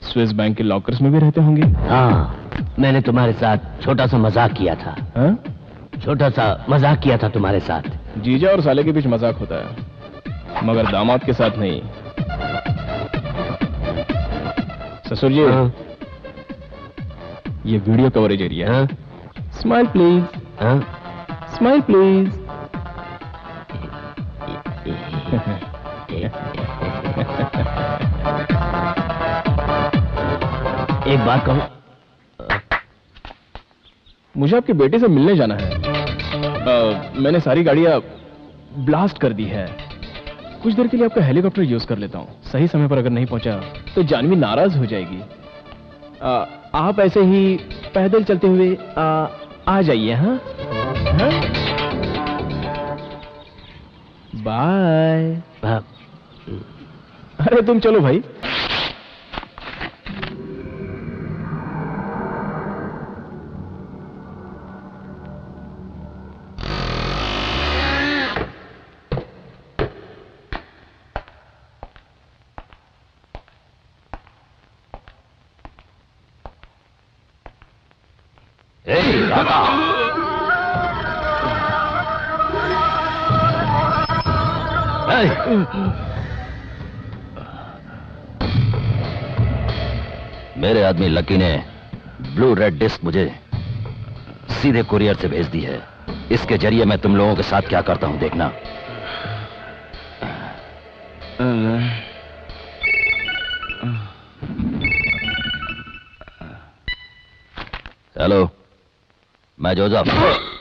स्विस बैंक के लॉकर्स में भी रहते होंगे। हाँ, मैंने तुम्हारे साथ छोटा सा मजाक किया था। हाँ? छोटा सा मजाक किया था तुम्हारे साथ। जीजा और साले के बीच मजाक होता है, मगर दामाद के साथ नहीं। ससुर जी, हाँ? ये वीडियो कवरेज एरिया है। हाँ? Smile please. हाँ? Smile please. एक बात कहूं, मुझे आपके बेटे से मिलने जाना है। मैंने सारी गाड़ियां ब्लास्ट कर दी है। कुछ देर के लिए आपका हेलीकॉप्टर यूज कर लेता हूं। सही समय पर अगर नहीं पहुंचा तो जानवी नाराज हो जाएगी। आप ऐसे ही पैदल चलते हुए आ जाइए। हाँ, बाय। अरे तुम चलो भाई। मेरे आदमी लकी ने ब्लू रेड डिस्क मुझे सीधे कुरियर से भेज दी है। इसके जरिए मैं तुम लोगों के साथ क्या करता हूं देखना। हेलो, मैं जोसेफ।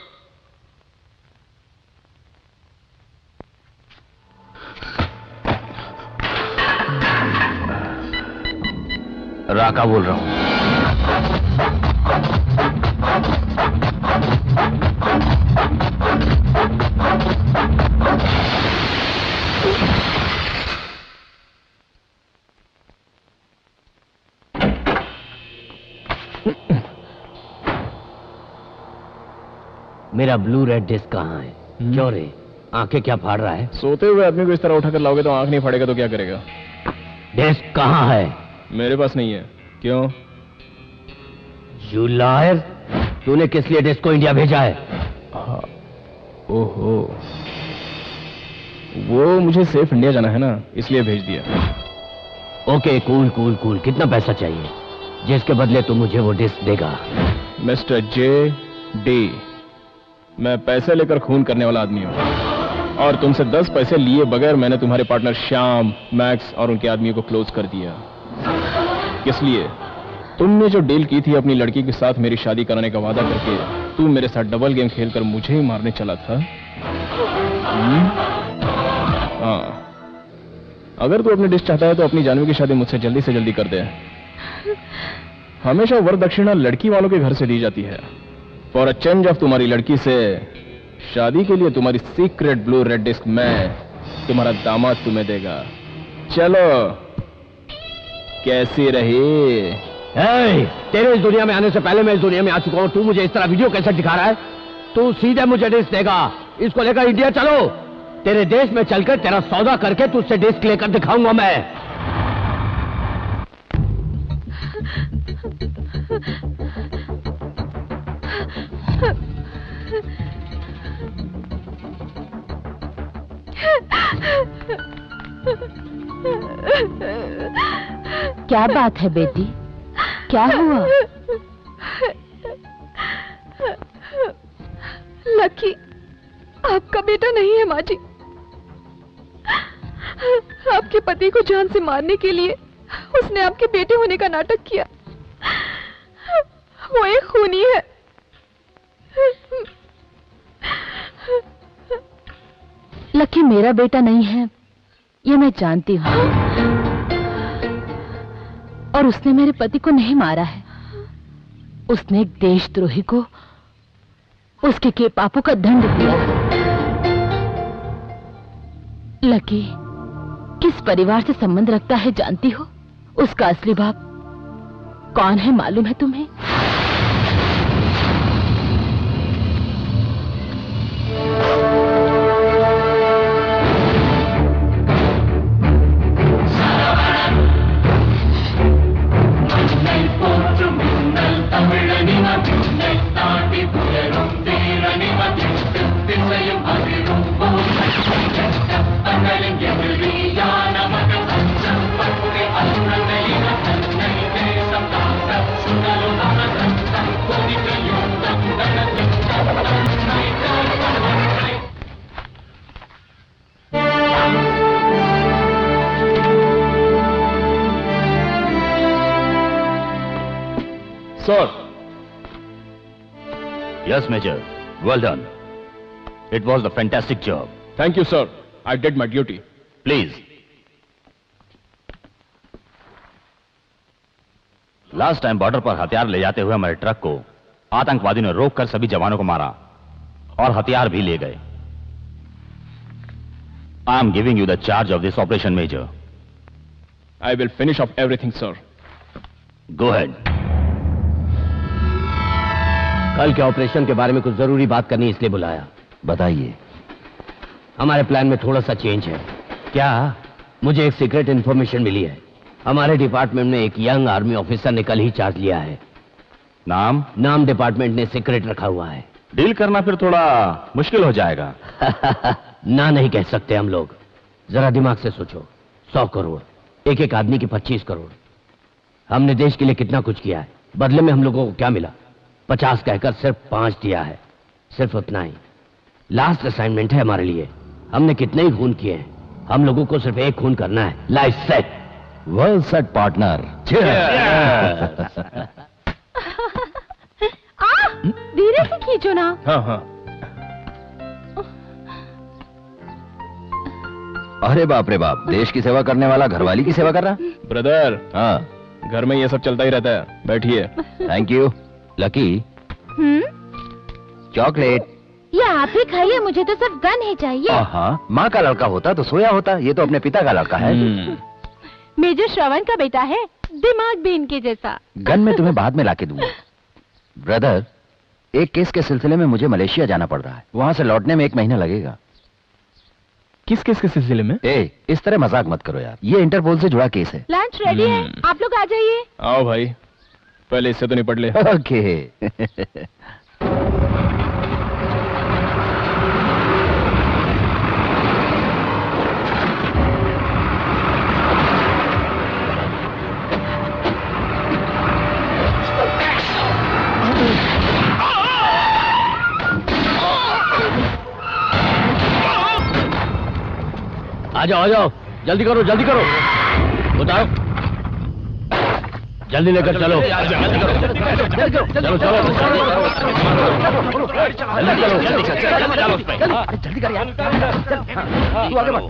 राका बोल रहा हूं। मेरा ब्लू रेड डिस्क कहाँ है? क्यों रे, आंखें क्या फाड़ रहा है? सोते हुए आदमी को इस तरह उठाकर लाओगे तो आंख नहीं फाड़ेगा तो क्या करेगा? डिस्क कहाँ है? मेरे पास नहीं है। क्यों? You liar! तूने किस लिए डिस्क को इंडिया भेजा है? ओहो, वो मुझे सेफ इंडिया जाना है ना, इसलिए भेज दिया। Okay, cool cool cool. कितना पैसा चाहिए जिसके बदले तू मुझे वो डिस्क देगा? मिस्टर JD, मैं पैसे लेकर खून करने वाला आदमी हूं और तुमसे 10 पैसे लिए बगैर मैंने तुम्हारे पार्टनर श्याम, मैक्स और उनके आदमियों को क्लोज कर दिया। किस लिए? तुमने जो डील की थी अपनी लड़की के साथ मेरी शादी कराने का वादा करके, तू मेरे साथ डबल गेम खेलकर मुझे ही मारने चला था। हाँ, अगर तू अपनी डिश चाहता है तो अपनी जानवी की शादी मुझसे जल्दी से जल्दी कर दे। हमेशा वर दक्षिणा लड़की वालों के घर से दी जाती है। फॉर अ चेंज ऑफ तुम्हारी लड़की से शादी के लिए तुम्हारी सीक्रेट ब्लू रेड डिस्क मैं तुम्हारा दामाद तुम्हें देगा। चलो, कैसी रही? तेरे इस दुनिया में आने से पहले मैं इस दुनिया में आ चुका हूँ। तू मुझे इस तरह वीडियो कैसे दिखा रहा है? तू सीधे मुझे डिस्क देगा। इसको लेकर इंडिया चलो। तेरे देश में चलकर तेरा सौदा करके तुझसे डिस्क लेकर दिखाऊंगा मैं। क्या बात है बेटी, क्या हुआ? लकी आपका बेटा नहीं है माँ जी। आपके पति को जान से मारने के लिए उसने आपके बेटे होने का नाटक किया। वो एक खूनी है। लकी मेरा बेटा नहीं है, ये मैं जानती हूँ। और उसने मेरे पति को नहीं मारा है। उसने एक देशद्रोही को उसके के पापों का दंड दिया है। लकी किस परिवार से संबंध रखता है जानती हो? उसका असली बाप कौन है मालूम है तुम्हें? Sir. Yes, Major. Well done. It was a fantastic job. Thank you, sir. I did my duty. Please. Last time border पर हथियार ले जाते हुए हमारे ट्रक को आतंकवादियों ने रोककर सभी जवानों को मारा और हथियार भी ले गए। I am giving you the charge of this operation, Major. I will finish off everything, sir. Go ahead. कल के ऑपरेशन के बारे में कुछ जरूरी बात करनी इसलिए बुलाया। बताइए। हमारे प्लान में थोड़ा सा चेंज है। क्या? मुझे एक सीक्रेट इंफॉर्मेशन मिली है। हमारे डिपार्टमेंट में एक यंग आर्मी ऑफिसर ने कल ही चार्ज लिया है। नाम डिपार्टमेंट ने सीक्रेट रखा हुआ है। डील करना फिर थोड़ा मुश्किल हो जाएगा। ना नहीं कह सकते हम लोग। जरा दिमाग से सोचो। 100 करोड़, एक एक आदमी की 25 करोड़। हमने देश के लिए कितना कुछ किया है, बदले में हम लोगों को क्या मिला? 50 कहकर सिर्फ 5 दिया है। सिर्फ उतना ही। लास्ट असाइनमेंट है हमारे लिए। हमने कितने ही खून किए हैं, हम लोगों को सिर्फ एक खून करना है। Life set. Well set partner. धीरे से खींचो ना। हाँ हाँ। अरे बाप रे बाप, देश की सेवा करने वाला घरवाली की सेवा कर रहा। ब्रदर, हाँ, घर में ये सब चलता ही रहता है। बैठिए। Thank you. Lucky, chocolate. ये आप ही खाइए, मुझे तो सिर्फ गन ही चाहिए। हाँ, माँ का लड़का होता तो सोया होता, ये तो अपने पिता का लड़का है। मेजर श्रवण का बेटा है, दिमाग भी इनके जैसा। गन में तुम्हें बाद में लाके दूंगा। ब्रदर, एक केस के सिलसिले में मुझे मलेशिया जाना पड़ रहा है। वहां से लौटने में 1 महीना लगेगा। किस केस के सिलसिले में? इस तरह मजाक मत करो यार, ये इंटरपोल से जुड़ा केस है। लंच रेडी है, आप लोग आ जाइए। आओ भाई, पहले इससे तो निपट ले। ओके। आ जाओ, जल्दी करो, जल्दी करो। बताओ, जल्दी लेकर चलो। चलो चलो जल्दी कर यार, तू आगे बढ़।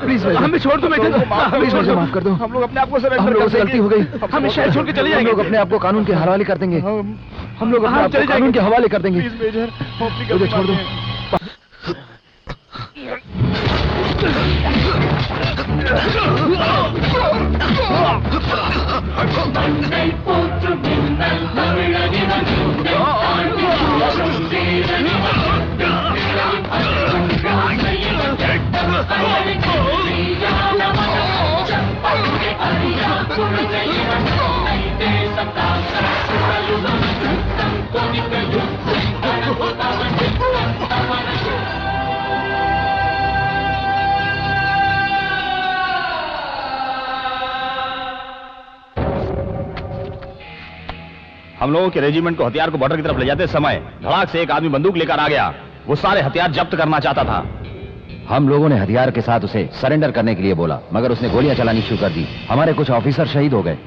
प्लीज हमें छोड़ दो मेजर, प्लीज मुझे माफ कर दो। हम लोग अपने आप को हम लोगों से गलती हो गई। हमें शहर छोड़ के चले जाएंगे। हम लोग अपने आप को कानून के हवाले कर देंगे। हम लोग अपने आप को कानून के हवाले कर देंगे। प्लीज मेजर, मुझे छोड़ दो। हम लोगों के रेजिमेंट को हथियार को बॉर्डर की तरफ ले जाते समय धड़ाक से एक आदमी बंदूक लेकर आ गया। वो सारे हथियार जब्त करना चाहता था। हम लोगों ने हथियार के साथ उसे सरेंडर करने के लिए बोला, मगर उसने गोलियां चलानी शुरू कर दी। हमारे कुछ ऑफिसर शहीद हो गए।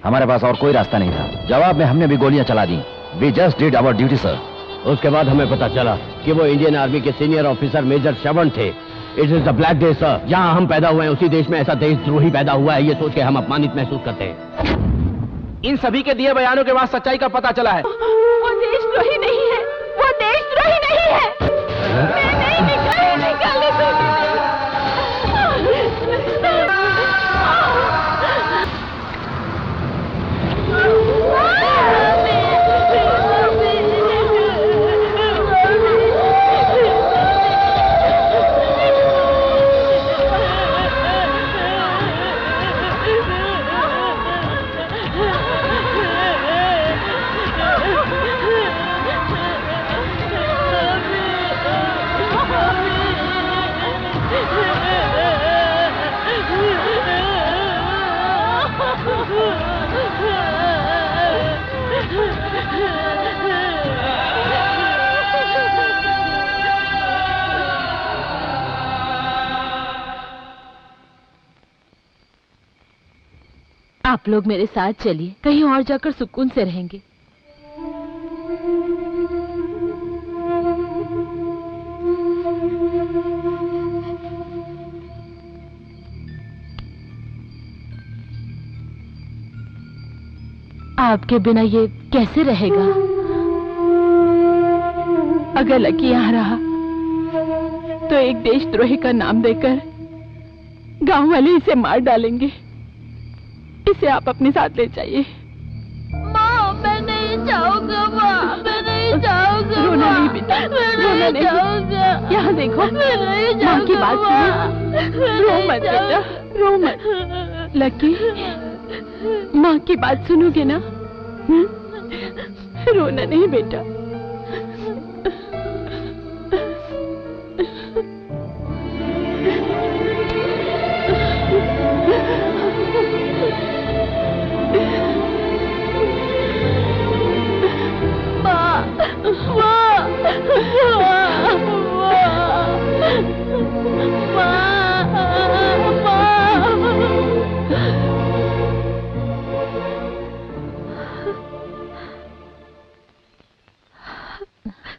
हमारे पास और कोई रास्ता नहीं था। जवाब में हमने भी गोलियां चला दी। We just did our duty sir. उसके बाद हमें पता चला कि वो इंडियन आर्मी के सीनियर ऑफिसर मेजर श्रवण थे। It is the black day sir. जहाँ हम पैदा हुए हैं उसी देश में ऐसा देशद्रोही पैदा हुआ है, ये सोच के हम अपमानित महसूस करते हैं। इन सभी के दिए बयानों के बाद सच्चाई का पता चला है। वो देशद्रोही नहीं है, वो देशद्रोही नहीं है। मैं नहीं निकालने दूंगी। आप लोग मेरे साथ चलिए, कहीं और जाकर सुकून से रहेंगे। आपके बिना ये कैसे रहेगा? अगर लकी यहाँ रहा तो एक देशद्रोही का नाम देकर गांव वाले इसे मार डालेंगे। इसे आप अपने साथ ले जाइए। माँ, मैं नहीं जाऊंगा। माँ, मैं नहीं जाऊंगा। रोना नहीं बेटा, रोना नहीं। यहाँ देखो, माँ की बात सुनो। रो मत बेटा, रो मत। लकी, माँ की बात सुनोगे ना? रोना नहीं बेटा।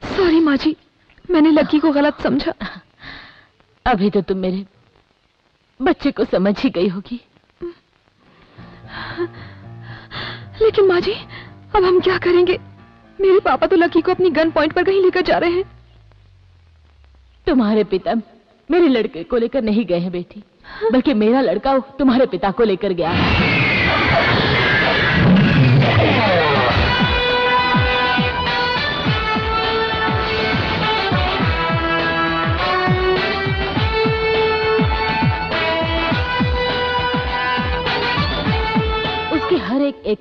सॉरी माँ जी, मैंने लकी को गलत समझा। अभी तो तुम मेरे बच्चे को समझ ही गई होगी। लेकिन माँ जी, अब हम क्या करेंगे? मेरे पापा तो लकी को अपनी गन पॉइंट पर कहीं लेकर जा रहे हैं। तुम्हारे पिता मेरे लड़के को लेकर नहीं गए हैं बेटी, बल्कि मेरा लड़का तुम्हारे पिता को लेकर गया है।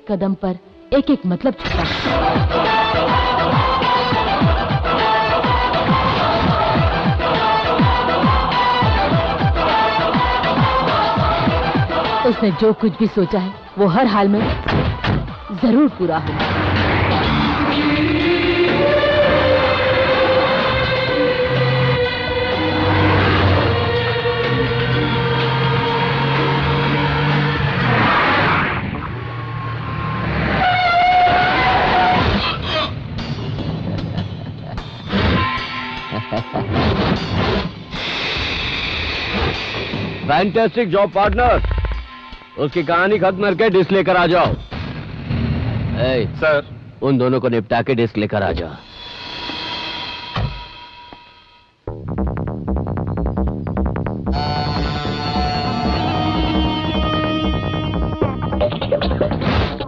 कदम पर एक एक मतलब छुपा है। उसने जो कुछ भी सोचा है वो हर हाल में जरूर पूरा होगा। Fantastic job partner. उसकी कहानी खत्म करके डिस्क लेकर आ जाओ। सर, उन दोनों को निपटा के डिस्क लेकर आ जा।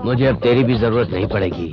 मुझे अब तेरी भी जरूरत नहीं पड़ेगी।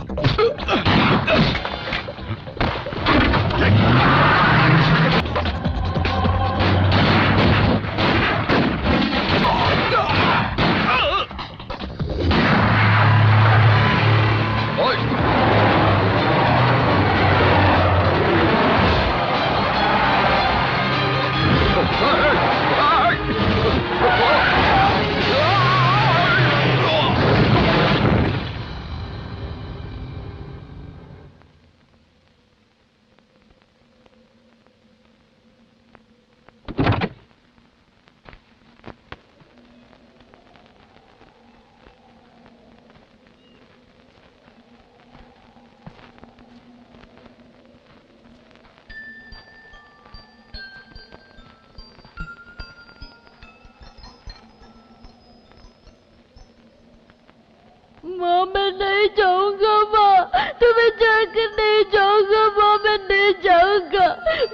माँ मैं नहीं जाऊंगा। माँ तुम्हें जाकर नहीं जाऊंगा। माँ मैं नहीं जाऊंगा।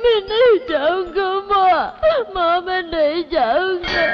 मैं नहीं जाऊंगा। माँ माँ मैं नहीं जाऊंगा।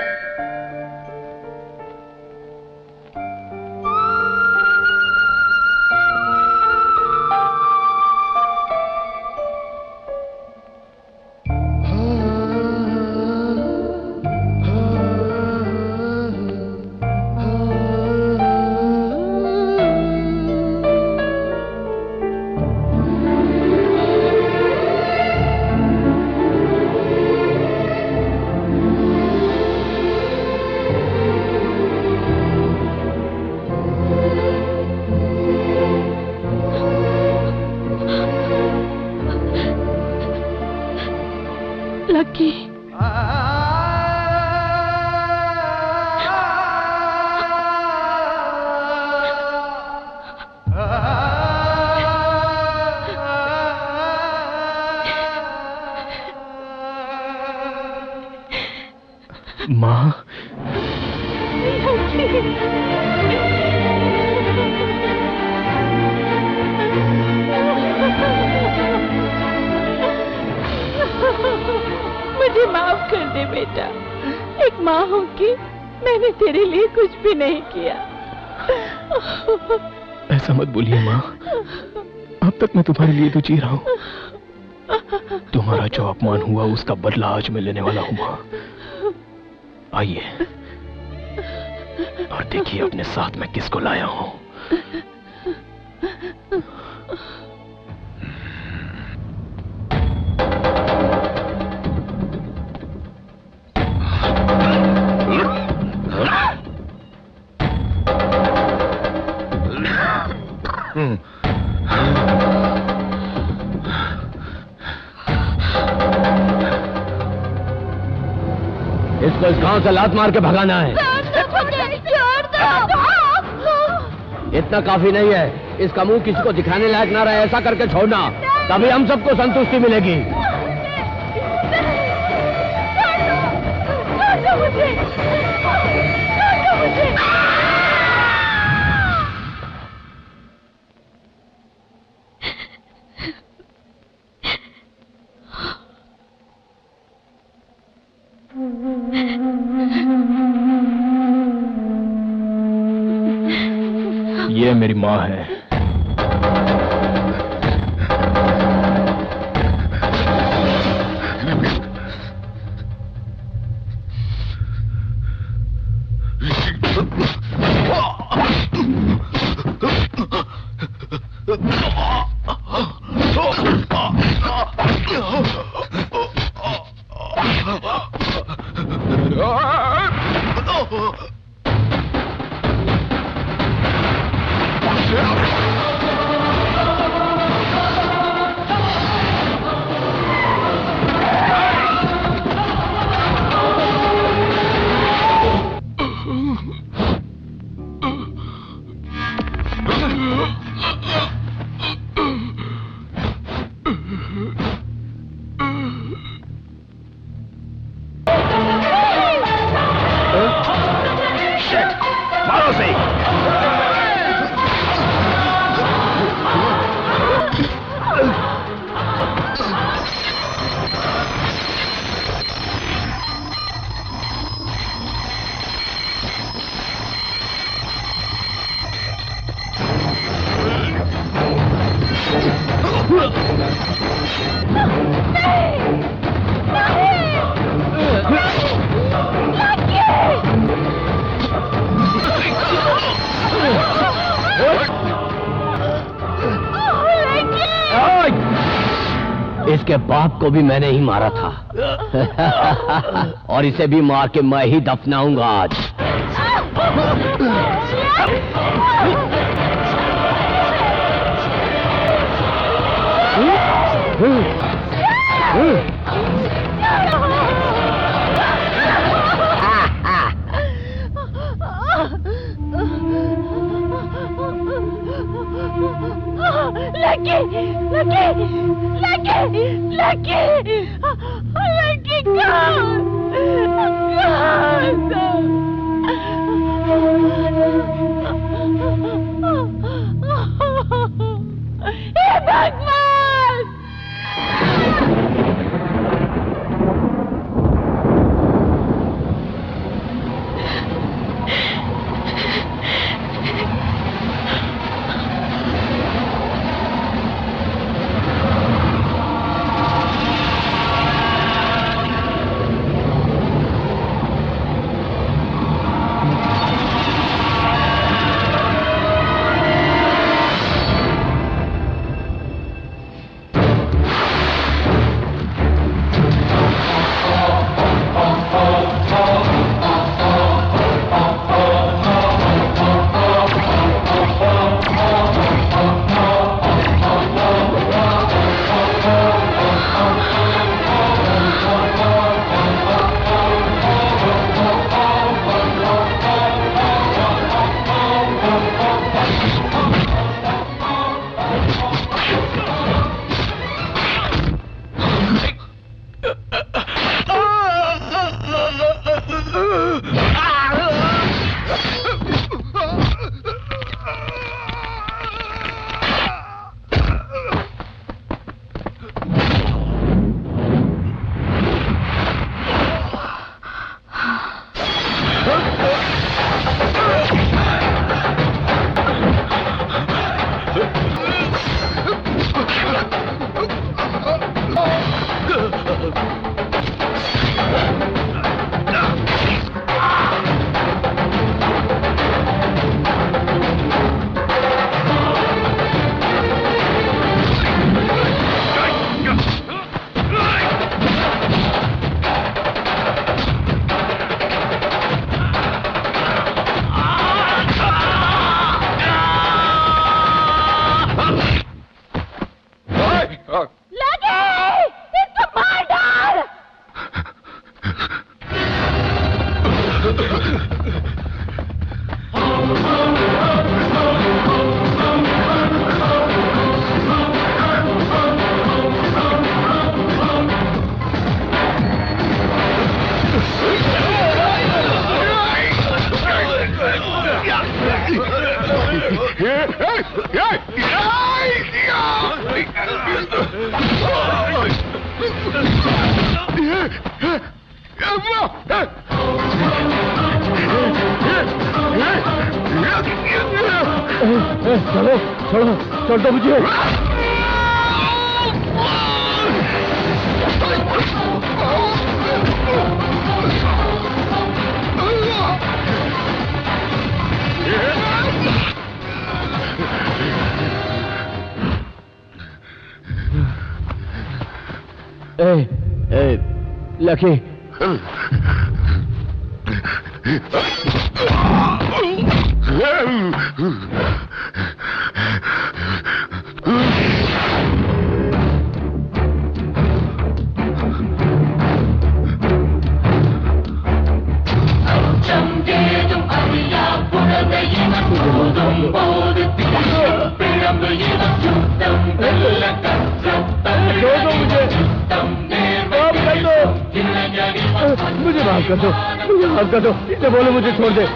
लकी माँ, मुझे माफ कर दे बेटा। एक माँ होके मैंने तेरे लिए कुछ भी नहीं किया। ऐसा मत बोलिए माँ। अब तक मैं तुम्हारे लिए तो जी रहा हूँ। तुम्हारा जो अपमान हुआ उसका बदला आज मैं लेने वाला हूँ माँ। आइए और देखिए अपने साथ मैं किसको लाया हूँ। इसको इस गांव से लात मार के भगाना है। इतना काफी नहीं है। इसका मुंह किसी को दिखाने लायक ना रहे ऐसा करके छोड़ना, तभी हम सबको संतुष्टि मिलेगी। ये मेरी माँ है। इसके बाप को भी मैंने ही मारा था और इसे भी मार के मैं ही दफनाऊंगा आज। लकी चलो छोड़ो छोड़ दो मुझे। लकी मुझे माफ कर दो, मुझे माफ कर दो, इसे बोलो मुझे छोड़ दे,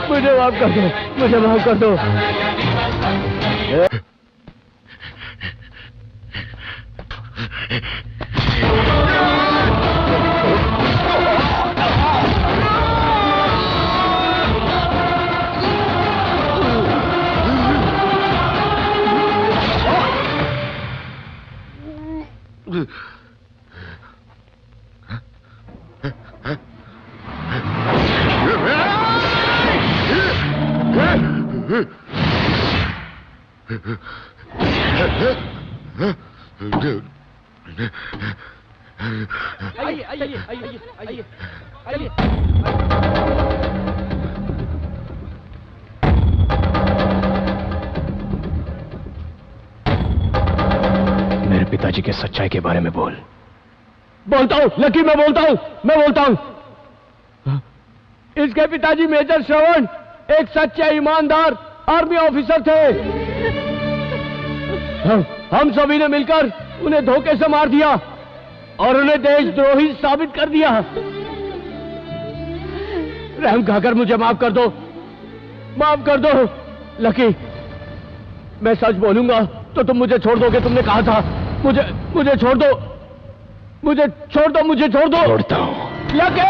मुझे माफ कर दो, मुझे माफ कर दो। आइए। मेरे पिताजी के सच्चाई के बारे में बोल। बोलता हूं लकी, मैं बोलता हूं। इसके पिताजी मेजर श्रवण एक सच्चे ईमानदार आर्मी ऑफिसर थे। हम सभी ने मिलकर उन्हें धोखे से मार दिया और उन्हें देशद्रोही साबित कर दिया। रहम खाकर मुझे माफ कर दो लकी। मैं सच बोलूंगा तो तुम मुझे छोड़ दोगे, तुमने कहा था। मुझे छोड़ दो, मुझे छोड़ दो। छोड़ता हूं लकी।